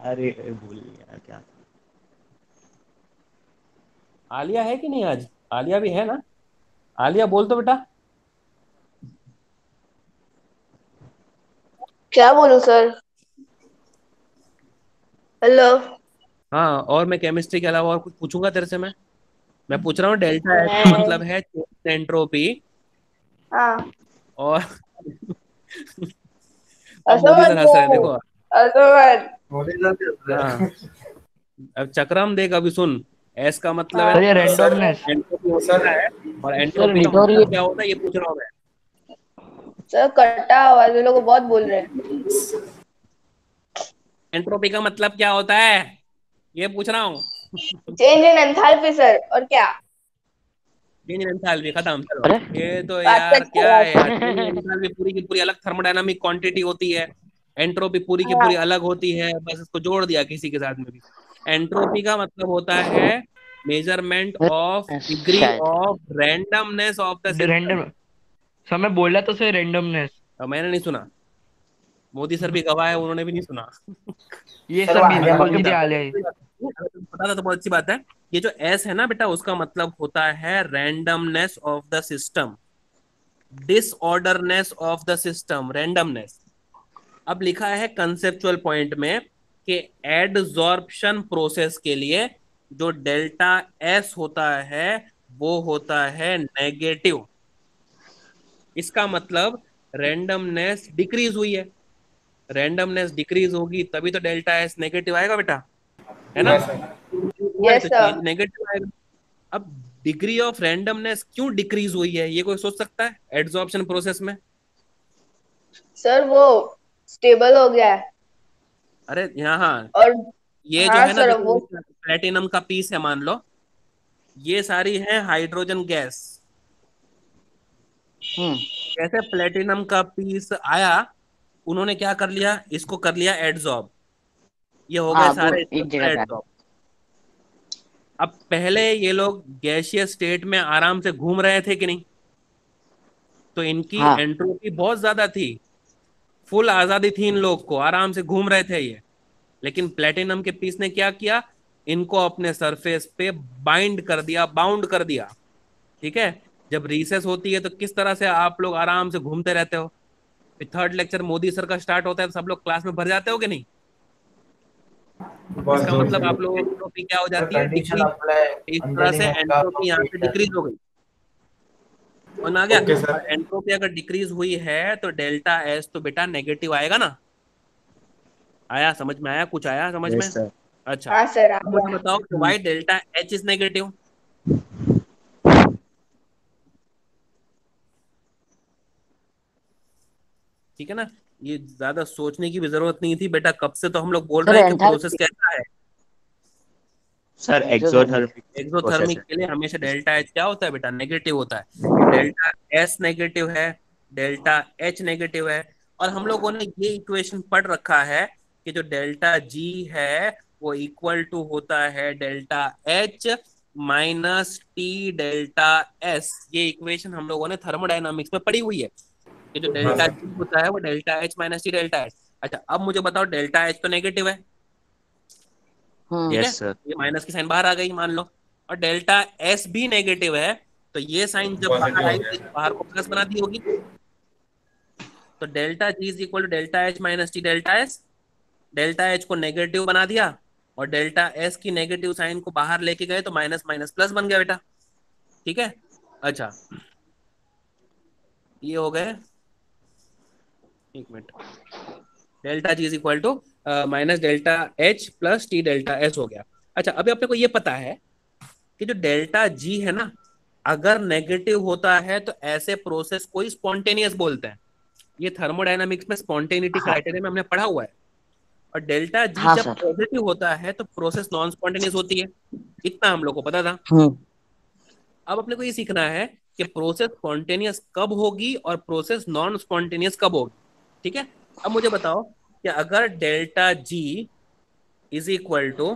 अरे भूल गया क्या। आलिया है कि नहीं आज? आलिया भी है ना? आलिया बोल तो बेटा। क्या बोलूं सर? हेलो। हाँ, और मैं केमिस्ट्री के अलावा और कुछ पूछूंगा तेरे से? मैं पूछ रहा हूँ डेल्टा एच का मतलब है एंट्रोपी, हाँ और अब ऐसा मोदी मत सर हंस रहे हैं, बोल, देखो। ऐसा मत। मोदी सर के होते हाँ, हैं। अब चक्रम देख, अभी सुन। एस का मतलब है सर ये सर रेंडमनेस। एंट्रोपी होता सर है, और सर एंट्रोपी का निटोरियस मतलब क्या होता है ये पूछ रहा हूँ मैं। सर कट्टा आवाज में लोग बहुत बोल रहे हैं। एंट्रोपी का मतलब क्या होता है ये पूछ रहा हूँ। चेंज इन एंथैल्पी सर, और क्या? चेंज इन एंथैल्पी खत्म, चलो। अरे ये तो बात यार अच्छा क्या है बात यार, चेंज इन एंथैल्पी पूरी की पूरी अलग थर्मोडायनामिक क्वांटिटी होती है। एंट्रोपी पूरी की हाँ। पूरी अलग होती है, बस इसको जोड़ दिया किसी के साथ में भी। एंट्रोपी का मतलब होता है मेजरमेंट ऑफ डिग्री शायद। Of randomness of the system. Random. Sir मैं बोला तो सर रेंडमनेस। मैंने नहीं सुना, मोदी सर भी गवाह है, उन्होंने भी नहीं सुना। ये सर सब वो नहीं आलिया बोल के भट्ट मुझे था। आ लिया। पता था तो बहुत अच्छी बात है। ये जो एस है ना बेटा, उसका मतलब होता है randomness of the system, disorderness of the system, randomness. अब लिखा है कंसेप्चुअल पॉइंट में कि एडजॉर्प्शन प्रोसेस के लिए जो डेल्टा एस होता है वो होता है नेगेटिव। इसका मतलब रैंडमनेस डिक्रीज हुई है। रैंडमनेस डिक्रीज होगी तभी तो डेल्टा एस नेगेटिव आएगा बेटा, है ना। हाँ सर। हुआ है यस तो सर। चेंज नेगेटिव आएगा। अब डिग्री ऑफ रैंडमनेस क्यों डिक्रीज हुई है ये कोई सोच सकता है एड्सॉर्प्शन प्रोसेस में? सर वो स्टेबल हो गया है। अरे यहाँ, और ये जो हाँ है ना, सर देखो वो। प्लेटिनम का पीस है मान लो, ये सारी है हाइड्रोजन गैस। हम्म। कैसे प्लेटिनम का पीस आया, उन्होंने क्या कर लिया, इसको कर लिया एडजॉर्ब, ये हो गए हाँ वो सारे एक जगह पे आ गया। एडजॉर्ब। अब पहले ये लोग गैसियस स्टेट में आराम से घूम रहे थे कि नहीं, तो इनकी हाँ एंट्रोपी बहुत ज्यादा थी, फुल आजादी थी, इन लोग को आराम से घूम रहे थे ये। लेकिन प्लेटिनम के पीस ने क्या किया, इनको अपने सरफेस पे बाइंड कर दिया, बाउंड कर दिया। ठीक है, जब रिसेस होती है तो किस तरह से आप लोग आराम से घूमते रहते हो। फिर थर्ड लेक्चर मोदी सर का स्टार्ट होता है तो सब लोग क्लास में भर जाते हो कि नहीं। बस इसका जोर मतलब से। आप लोगों की एंट्रोपी क्या हो सर जाती है, कंडीशन डिक्रीज। अप्लाई इस तरह से अंजलि का एंट्रोपी यहाँ पे लोकेशन। डिक्रीज हो गई, और आ गया। ओके और सर। एंट्रोपी अगर डिक्रीज हुई है तो डेल्टा एस तो बेटा नेगेटिव आएगा ना। आया समझ में, आया कुछ आया समझ में? Yes sir. अच्छा, हाँ सर आ अब मुझे गया। बताओ कि why delta H is negative. ठीक है ना, ये ज्यादा सोचने की भी जरूरत नहीं थी बेटा, कब से तो हम लोग बोल सर रहे हैं कि प्रोसेस एंथैल्पी कैसा है। Sir exothermic. Exothermic process exothermic है। के लिए हमेशा डेल्टा एच क्या होता है बेटा, नेगेटिव होता है। तो डेल्टा एस नेगेटिव है, डेल्टा एच नेगेटिव है। और हम लोगों ने ये इक्वेशन पढ़ रखा है कि जो डेल्टा जी है वो इक्वल टू होता है delta H minus T delta S. ये इक्वेशन हम लोगों ने थर्मोडायनामिक्स में पढ़ी हुई है कि जो हाँ डेल्टा सर। जी होता है वो delta H minus T delta H. अच्छा, अब मुझे बताओ डेल्टा एच तो नेगेटिव है, ठीक है, यस सर। ये माइनस की साइन बाहर आ गई मान लो। और डेल्टा एस भी नेगेटिव है, तो ये साइन जब बाहर पॉजिटिव हो आई तो इस गया। बाहर को प्लस बना दी होगी। तो delta G is equal to delta H minus T delta S. Delta H को नेगेटिव बना दिया, और डेल्टा एस की नेगेटिव साइन को बाहर लेके गए तो माइनस माइनस प्लस बन गया बेटा। ठीक है, अच्छा, ये हो गए, एक minute, delta G is equal to minus delta H plus T delta S हो गया। अच्छा, अभी अपने को ये पता है कि जो डेल्टा जी है ना, अगर नेगेटिव होता है तो ऐसे प्रोसेस को स्पॉन्टेनियस बोलते हैं। ये थर्मोडायनामिक्स में स्पॉन्टेनिटी हाँ क्राइटेरिया में हमने पढ़ा हुआ है। और डेल्टा जी हाँ जब सर। पॉजिटिव होता है तो प्रोसेस नॉन स्पॉन्टेनियस होती है, इतना हम लोग को पता था। हम्म। अब अपने को ये सीखना है कि प्रोसेस स्पॉन्टेनियस कब होगी और प्रोसेस नॉन स्पॉन्टेनियस कब होगी। ठीक है, अब मुझे बताओ कि अगर delta G is equal to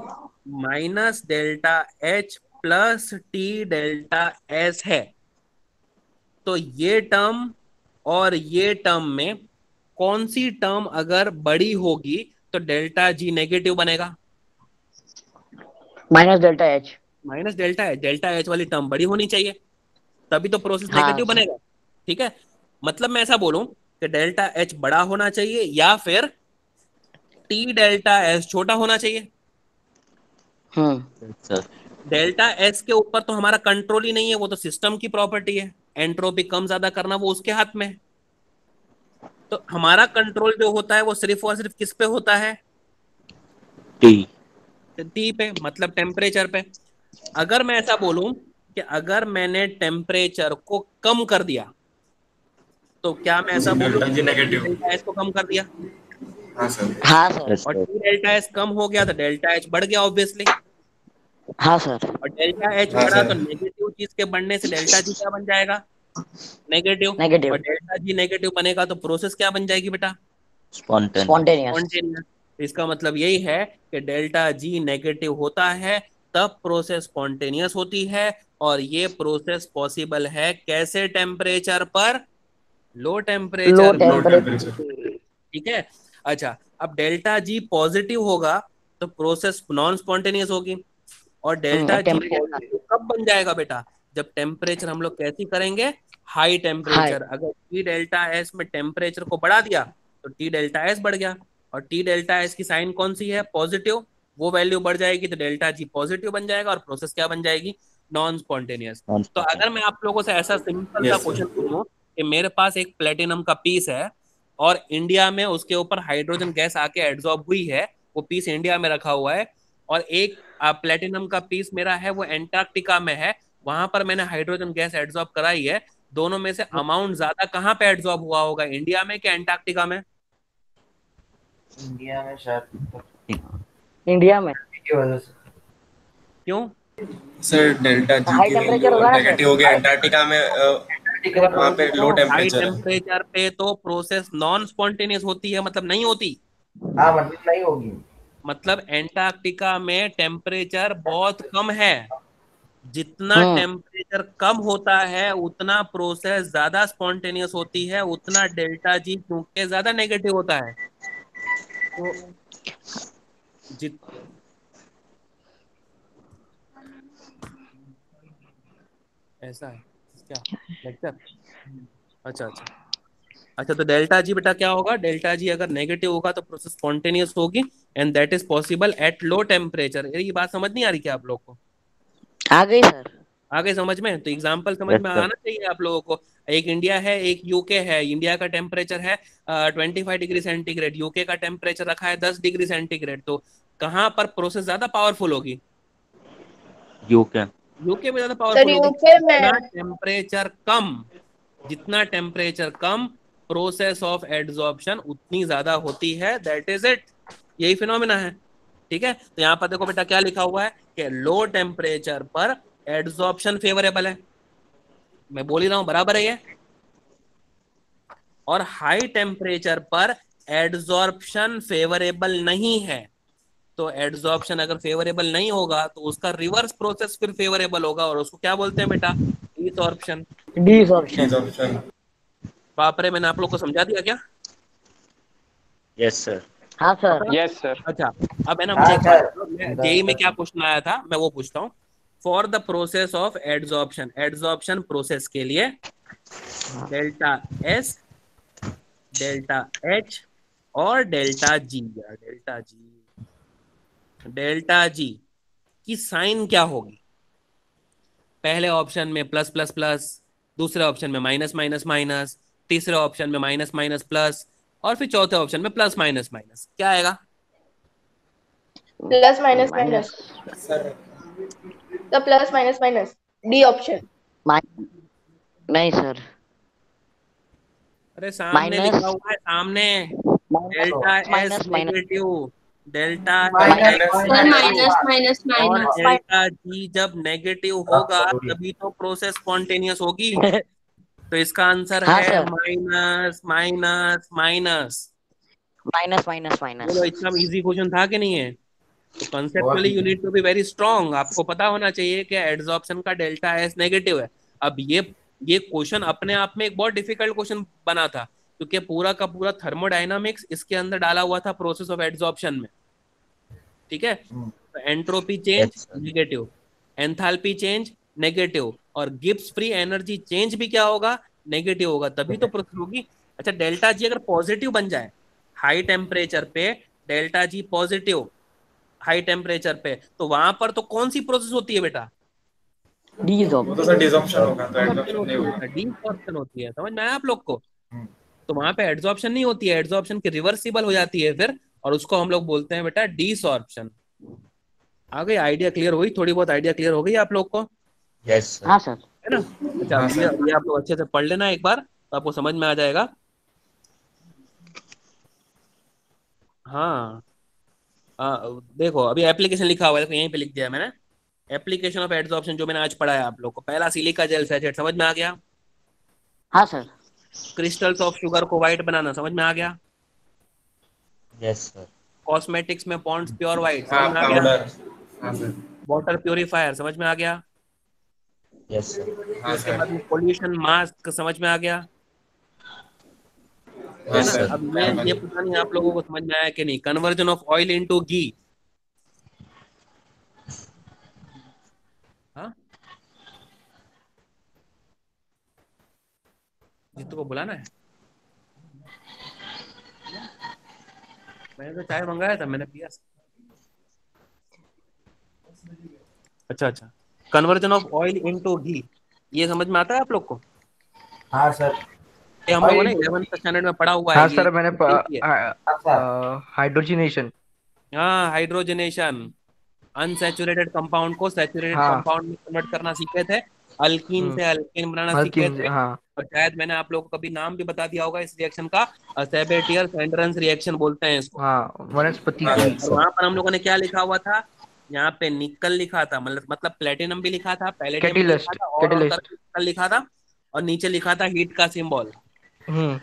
minus delta H plus T delta S है, तो ये टर्म और ये टर्म में कौन सी टर्म अगर बड़ी होगी तो डेल्टा जी नेगेटिव बनेगा? Minus delta H. Minus delta H, delta H वाली टर्म बड़ी होनी चाहिए, तभी तो प्रोसेस हाँ नेगेटिव बनेगा। ठीक है, मतलब मैं ऐसा बोलूं कि डेल्टा एच बड़ा होना चाहिए या फिर टी डेल्टा एस छोटा होना चाहिए। हम्म। सर। डेल्टा एस के ऊपर तो हमारा कंट्रोल ही नहीं है, वो तो सिस्टम की प्रॉपर्टी है, एंट्रोपी कम ज्यादा करना वो उसके हाथ में है। तो हमारा कंट्रोल जो होता है वो सिर्फ और सिर्फ किस पे होता है? टी। टी पे, मतलब टेम्परेचर पे। अगर मैं ऐसा बोलूं कि अगर मैंने टेम्परेचर को कम कर दिया, तो क्या मैं ऐसा बोलूं delta G negative. Delta H को कम कर दिया, हाँ सर। हाँ सर। और टी डेल्टा एच कम हो गया तो डेल्टा एच बढ़ गया ऑब्वियसली, हाँ सर। और डेल्टा एच हाँ बढ़ा सर। तो नेगेटिव चीज के बढ़ने से डेल्टा जी क्या बन जाएगा? नेगेटिव। नेगेटिव। और डेल्टा जी नेगेटिव बनेगा तो प्रोसेस क्या बन जाएगी बेटा? स्पॉन्टेनियस। स्पॉन्टेनियस। स्पॉन्टेनियस। इसका मतलब यही है कि डेल्टा जी नेगेटिव होता है तब प्रोसेस स्पॉन्टेनियस होती है, और ये प्रोसेस पॉसिबल है कैसे टेम्परेचर पर? लो लो टेम्परेचर में। Low temperature. टेम्परेचर। ठीक है। अच्छा, अब डेल्टा जी पॉजिटिव होगा तो प्रोसेस नॉन स्पॉन्टेनियस होगी, और डेल्टा जी टेम्परेचर पॉजिटिव कब बन जाएगा बेटा? जब टेम्परेचर हम लोग कैसी करेंगे? High high. टेम्परेचर। अगर टी डेल्टा एस में टेम्परेचर को बढ़ा दिया तो टी डेल्टा एस बढ़ गया, और टी डेल्टा एस की साइन कौन सी है? पॉजिटिव। वो वैल्यू बढ़ जाएगी तो डेल्टा जी पॉजिटिव बन जाएगा, और प्रोसेस क्या बन जाएगी? Non spontaneous. नॉन तो अगर स्पॉन्टेनियस। मैं आप लोगों से ऐसा सिंपल सा यस क्वेश्चन सर। पूछूं कि मेरे पास एक प्लेटिनम का पीस है, और इंडिया में उसके ऊपर हाइड्रोजन गैस आके एड्सॉर्ब हुई है, वो पीस इंडिया में रखा हुआ है, और एक प्लेटिनम का पीस मेरा है वो एंटार्क्टिका में है, वहां पर मैंने हाइड्रोजन गैस एड्सॉर्ब कराई है, दोनों में से अमाउंट ज्यादा कहाँ पे एड्सॉर्ब हुआ होगा, इंडिया में क्या एंटार्क्टिका में? इंडिया में शायद इंडिया में। की वजह से। क्यों? सर डेल्टा जी हाई की टेम्परेचर वैल्यू होगा ना सर। नेगेटिव हो गया अंटार्कटिका में, वहाँ पे लो तो हाई टेम्परेचर है। टेम्परेचर पे तो प्रोसेस नॉन स्पॉन्टेनियस होती है, मतलब नहीं होती। हाँ मतलब नहीं होगी। मतलब एंटार्क्टिका में टेम्परेचर बहुत कम है, जितना टेम्परेचर कम होता है उतना प्रोसेस ज्यादा स्पॉन्टेनियस होती है, उतना डेल्टा जी क्योंकि ज्यादा नेगेटिव होता है। तो जित ऐसा है क्या लेक्चर? अच्छा अच्छा। अच्छा, तो डेल्टा जी बेटा क्या होगा? डेल्टा जी अगर नेगेटिव होगा तो प्रोसेस स्पॉन्टेनियस होगी, and that is possible at low temperature. ये बात समझ नहीं आ रही क्या आप लोग को? आ गई सर। आगे समझ में? तो एग्जांपल समझ यस में सर। आना चाहिए आप लोगों को। एक इंडिया है, एक यूके है। इंडिया का टेम्परेचर है 25 डिग्री सेंटीग्रेड, यूके का टेम्परेचर रखा है 10 डिग्री सेंटीग्रेड। तो कहाँ पर प्रोसेस ज्यादा पावरफुल होगी? यूके। यूके में ज्यादा सर पावरफुल होगी। यूके जितना में। टेम्परेचर कम, जितना temperature come, process of adsorption उतनी ज्यादा होती है। दैट इज इट, यही फिनोमिना है। ठीक है। तो यहाँ पर देखो बेटा क्या लिखा हुआ है कि लो टेम्परेचर पर एड्सॉर्प्शन फेवरेबल है, मैं बोल ही रहा हूं, बराबर है ये। और हाई टेम्परेचर पर एड्सॉर्प्शन फेवरेबल नहीं है। तो एड्सॉर्प्शन अगर फेवरेबल नहीं होगा तो उसका रिवर्स प्रोसेस फिर फेवरेबल होगा, और उसको क्या बोलते हैं बेटा? डिसॉर्प्शन। डिसऑप्शन। डिसऑप्शन। बाप रे, मैंने आप लोग को समझा दिया क्या? Yes sir. हाँ सर। पता? Yes sir. अच्छा, अब है ना, हाँ मुझे एक बात सर। बताओ, जेई में क्या क्वेश्चन आया था मैं वो पूछता हूँ। For the process of adsorption, adsorption process के लिए डेल्टा एस, डेल्टा एच और डेल्टा जी, डेल्टा जी की साइन क्या होगी? पहले ऑप्शन में प्लस प्लस प्लस, दूसरे ऑप्शन में माइनस माइनस माइनस, तीसरे ऑप्शन में माइनस माइनस प्लस, और फिर चौथे ऑप्शन में प्लस माइनस माइनस। क्या आएगा? Plus minus minus. सर तो plus minus minus, D option. नहीं सर। अरे सामने माइनस लिखा हुआ है, सामने। Delta S minus minus negative, delta minus H, sir minus minus और माइनस। डेल्टा जी जब नेगेटिव होगा तभी तो प्रोसेस स्पॉन्टेनियस होगी। तो इसका आंसर हाँ है sir. Minus minus minus. Minus minus बोलो, माइनस। इतना इजी क्वेश्चन था कि नहीं है? तो बहुत conceptually you need to be very strong. आपको पता होना चाहिए कि एड्सॉर्प्शन का डेल्टा एस नेगेटिव है। अब ये क्वेश्चन अपने आप में एक बहुत डिफिकल्ट क्वेश्चन बना था, क्योंकि पूरा का पूरा थर्मोडायनामिक्स इसके अंदर डाला हुआ था प्रोसेस ऑफ एड्सॉर्प्शन में। ठीक है। तो entropy change negative, enthalpy change negative, और गिब्स फ्री एनर्जी चेंज भी क्या होगा? नेगेटिव होगा, तभी तो प्रोसेस होगी। अच्छा, डेल्टा जी अगर पॉजिटिव बन जाए हाई टेम्परेचर पे, delta G positive high temperature पे, तो वहां पर तो कौन सी प्रोसेस होती है बेटा? वो तो सर डिसऑप्शन होगा, तो एडजॉर्प्शन एडजॉर्प्शन नहीं होती होगा। है, डिसऑर्प्शन होती है, समझ में आया आप लोग को? तो वहां पे एडजॉर्प्शन नहीं होती है, एडजॉर्प्शन की रिवर्सिबल हो जाती है फिर, और उसको हम लोग बोलते हैं बेटा डिसऑर्प्शन। आ गई आइडिया क्लियर हुई? थोड़ी बहुत आइडिया क्लियर हो गई आप लोग को? यस हाँ सर। है ना? अच्छा, हाँ अब सर। ये आप लोग अच्छे से पढ़ लेना एक बार, तो आपको समझ में आ जाएगा। हाँ देखो अभी एप्लीकेशन लिखा हुआ है, देखो यहीं पे लिख दिया है मैंने, एप्लीकेशन ऑफ एडजॉर्प्शन, जो मैंने आज पढ़ा है आप लोग को। पहला सिलिका जेल सैचेट, समझ में आ गया? हाँ सर। क्रिस्टल्स ऑफ शुगर को व्हाइट बनाना, समझ में आ गया? Yes sir. कॉस्मेटिक्स में पॉन्ड्स प्योर व्हाइट, समझ हाँ में आ गया? पाउडर। हाँ सर। वाटर प्योरीफायर, समझ में आ गया? Yes sir. फिर हाँ उसके सर। बाद में पोल्यूशन मास्क, समझ में आ गया? है यस ना? सर। अब ये पता नहीं आप लोगों को समझ में आया कि नहीं, कन्वर्जन ऑफ ऑयल इनटू घी। हाँ, जीतू को बुलाना है? मैंने तो चाय मंगाया था, मैंने पिया। अच्छा अच्छा, कन्वर्जन ऑफ ऑयल इनटू घी, ये समझ में आता है आप लोग को? हाँ सर। ये हम लोगों ने 11th स्टैंडर्ड में पढ़ा हुआ है हाँ ये। सर, मैंने हाँ सर। हाइड्रोजिनेशन। हाँ, हाइड्रोजनेशन, अनसैचुरेटेड कंपाउंड को सैचुरेटेड हाँ। कंपाउंड में कन्वर्ट करना सीखे थे, अल्कीन से अल्केन बनाना सीखे हल्किन, थे। हाँ। और शायद मैंने आप लोगों को कभी नाम भी बता दिया होगा इस रिएक्शन का, सेबेटियर सेंडरन्स रिएक्शन बोलते हैं इसको। हाँ, वनस्पति हाँ कुल। और वहां पर हम लोगों ने क्या लिखा हुआ था, यहाँ पे निकल लिखा था, मतलब प्लेटिनम भी लिखा था, पैलेडियम भी लिखा कैटेलिस्ट, था, और कैटेलिस्ट। करके निकल लिखा था, और नीचे लिखा था हीट का सिंबल। हम्म।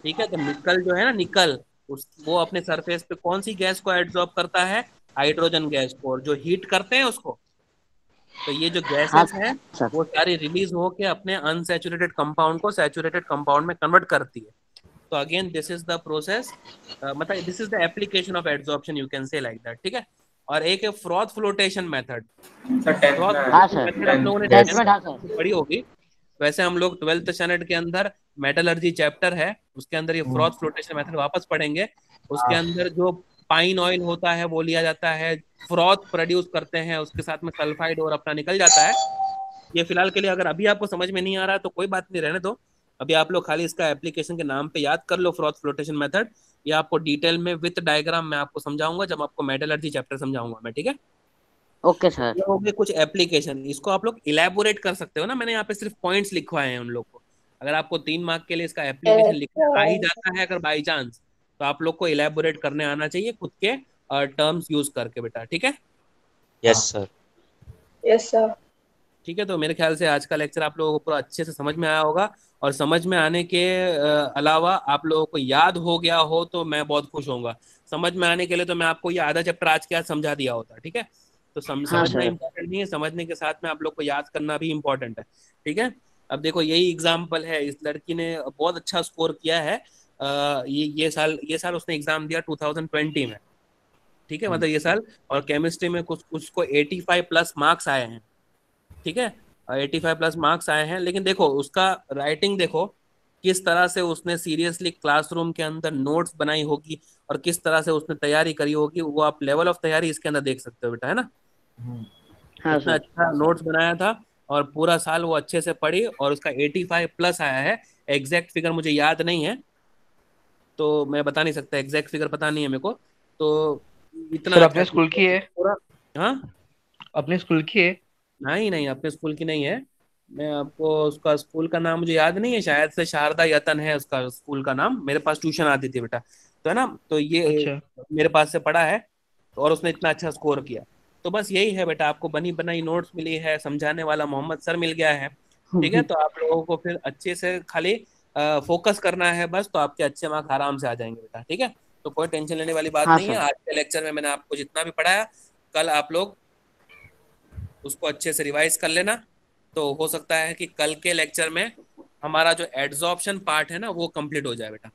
ठीक है, तो निकल जो है ना, निकल, वो अपने सरफेस पे कौन सी गैस को एब्जॉर्ब करता है? हाइड्रोजन गैस को, और जो हीट करते हैं उसको, तो ये जो हाँ गैसेस हैं सर। वो सारी रिलीज होके अपने अनसैचुरेटेड कंपाउंड को सैचुरेटेड कंपाउंड में कन्वर्ट करती है। तो again this is the process, मतलब this is the application of absorption, you can say like that. ठीक है, और एक है froth flotation method. Sir 10th froth में। हाँ फ्लोटेशन सर। मेथड आप लोगों ने 10th 10th में हाँ सर। पढ़ी होगी। वैसे हम लोग 12th स्टैंडर्ड के अंदर मेटलर्जी चैप्टर है, उसके अंदर ये फ्रॉथ फ्लोटेशन मेथड वापस पढ़ेंगे। उसके अंदर जो पाइन ऑयल होता है वो लिया जाता है, फ्रॉथ प्रोड्यूस करते हैं, उसके साथ में सल्फाइड और अपना निकल जाता है। ये फिलहाल के लिए अगर अभी आपको समझ में नहीं आ रहा है तो कोई बात नहीं, रहने दो। अभी आप लोग खाली इसका एप्लीकेशन के नाम पे याद कर लो, फ्रॉथ फ्लोटेशन मेथड। ये आपको डिटेल में विथ डायग्राम मैं आपको समझाऊंगा जब आपको मेटलर्जी चैप्टर समझाऊंगा मैं। ठीक है, ओके सर। ये हो गए कुछ एप्लीकेशन, इसको आप लोग इलेबोरेट कर सकते हो ना, मैंने यहाँ पे सिर्फ पॉइंट्स लिखवाए हैं उन लोग को। अगर आपको 3 मार्क के लिए इसका एप्लीकेशन लिखना आ ही जाता है अगर बाई चांस, तो आप लोग को इलेबोरेट करने आना चाहिए खुद के टर्म्स यूज करके बेटा। ठीक है? Yes sir. Yes sir. ठीक है, तो मेरे ख्याल से आज का लेक्चर आप लोगों को पूरा अच्छे से समझ में आया होगा, और समझ में आने के अलावा आप लोगों को याद हो गया हो तो मैं बहुत खुश होऊंगा। समझ में आने के लिए तो मैं आपको ये आधा चैप्टर आज के आज समझा दिया होता। ठीक है, तो हाँ समझना सर। इम्पोर्टेंट नहीं है, समझने के साथ में आप लोग को याद करना भी इम्पोर्टेंट है। ठीक है, अब देखो यही एग्जाम्पल है, इस लड़की ने बहुत अच्छा स्कोर किया है। ये साल उसने एग्जाम दिया 2020 में। ठीक है, मतलब ये साल, और केमिस्ट्री में कुछ उसको 85 प्लस मार्क्स आए हैं। ठीक है, 85 प्लस मार्क्स आए हैं, लेकिन देखो उसका राइटिंग देखो, किस तरह से उसने सीरियसली क्लासरूम के अंदर नोट्स बनाई होगी, और किस तरह से उसने तैयारी करी होगी, वो आप लेवल ऑफ तैयारी इसके अंदर देख सकते हो बेटा, है ना? हाँ इतना सर। अच्छा नोट्स बनाया था, और पूरा साल वो अच्छे से पढ़ी, और उसका 85 प्लस आया है। एग्जैक्ट फिगर मुझे याद नहीं है, तो मैं बता नहीं सकता, एग्जैक्ट फिगर पता नहीं है मेरे को। तो इतना सर अच्छा अपने स्कूल की है? पूरा। हाँ, अपने स्कूल की है? नहीं नहीं, अपने स्कूल की नहीं है। मैं आपको उसका स्कूल का नाम मुझे याद नहीं है, शायद से शारदा यतन है उसका स्कूल का नाम, मेरे पास ट्यूशन आती थी बेटा, तो है ना, तो ये अच्छा। मेरे पास से पढ़ा है, और उसने इतना अच्छा स्कोर किया। तो बस यही है बेटा, आपको बनी बनाई नोट्स मिली है, समझाने वाला मोहम्मद सर मिल गया है। ठीक है, तो आप लोगों को फिर अच्छे से खाली फोकस करना है बस, तो आपके अच्छे मार्क्स आराम से आ जाएंगे बेटा। ठीक है, तो कोई टेंशन लेने वाली बात हाँ नहीं है। सर। आज के लेक्चर में मैंने आपको जितना भी पढ़ाया, कल आप लोग उसको अच्छे से रिवाइज कर लेना। तो हो सकता है कि कल के लेक्चर में हमारा जो एड्सॉर्प्शन पार्ट है ना वो कंप्लीट हो जाए बेटा।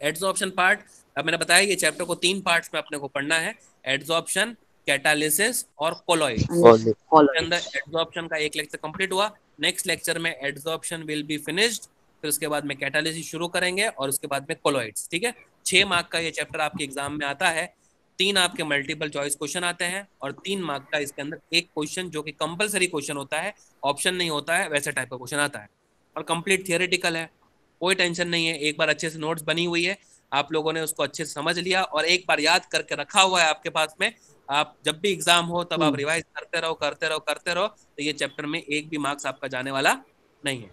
एड्सॉर्प्शन पार्ट, अब मैंने बताया ये चैप्टर को 3 पार्ट्स में अपने को पढ़ना है, एड्सॉर्प्शन, कैटालिसिस और कोलॉइड। के अंदर एड्सॉर्प्शन का एक लेक्चर कंप्लीट हुआ, नेक्स्ट लेक्चर में एड्सॉर्प्शन विल बी फिनिश्ड, फिर उसके बाद में कैटालिसिस शुरू करेंगे, और उसके बाद में कोलॉइड्स। ठीक है, 6 मार्क का ये चैप्टर आपके एग्जाम में आता है। 3 आपके मल्टीपल चॉइस क्वेश्चन आते हैं और 3 मार्क का इसके अंदर एक क्वेश्चन जो कि कंपलसरी क्वेश्चन होता है, ऑप्शन नहीं होता है, वैसे टाइप का क्वेश्चन आता है और कंप्लीट थियोरेटिकल है। कोई टेंशन नहीं है, एक बार अच्छे से नोट्स बनी हुई है, आप लोगों ने उसको अच्छे से समझ लिया और एक बार याद करके रखा हुआ है आपके पास में, आप जब भी एग्जाम हो तब आप रिवाइज करते रहो करते रहो करते रहो, तो ये चैप्टर में एक भी मार्क्स आपका जाने वाला नहीं है।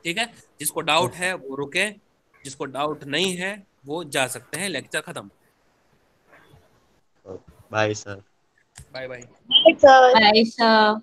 ठीक है, जिसको डाउट है वो रुके, जिसको डाउट नहीं है वो जा सकते हैं। लेक्चर खत्म। Bye sir. Bye bye. Bye, sir. Bye, sir.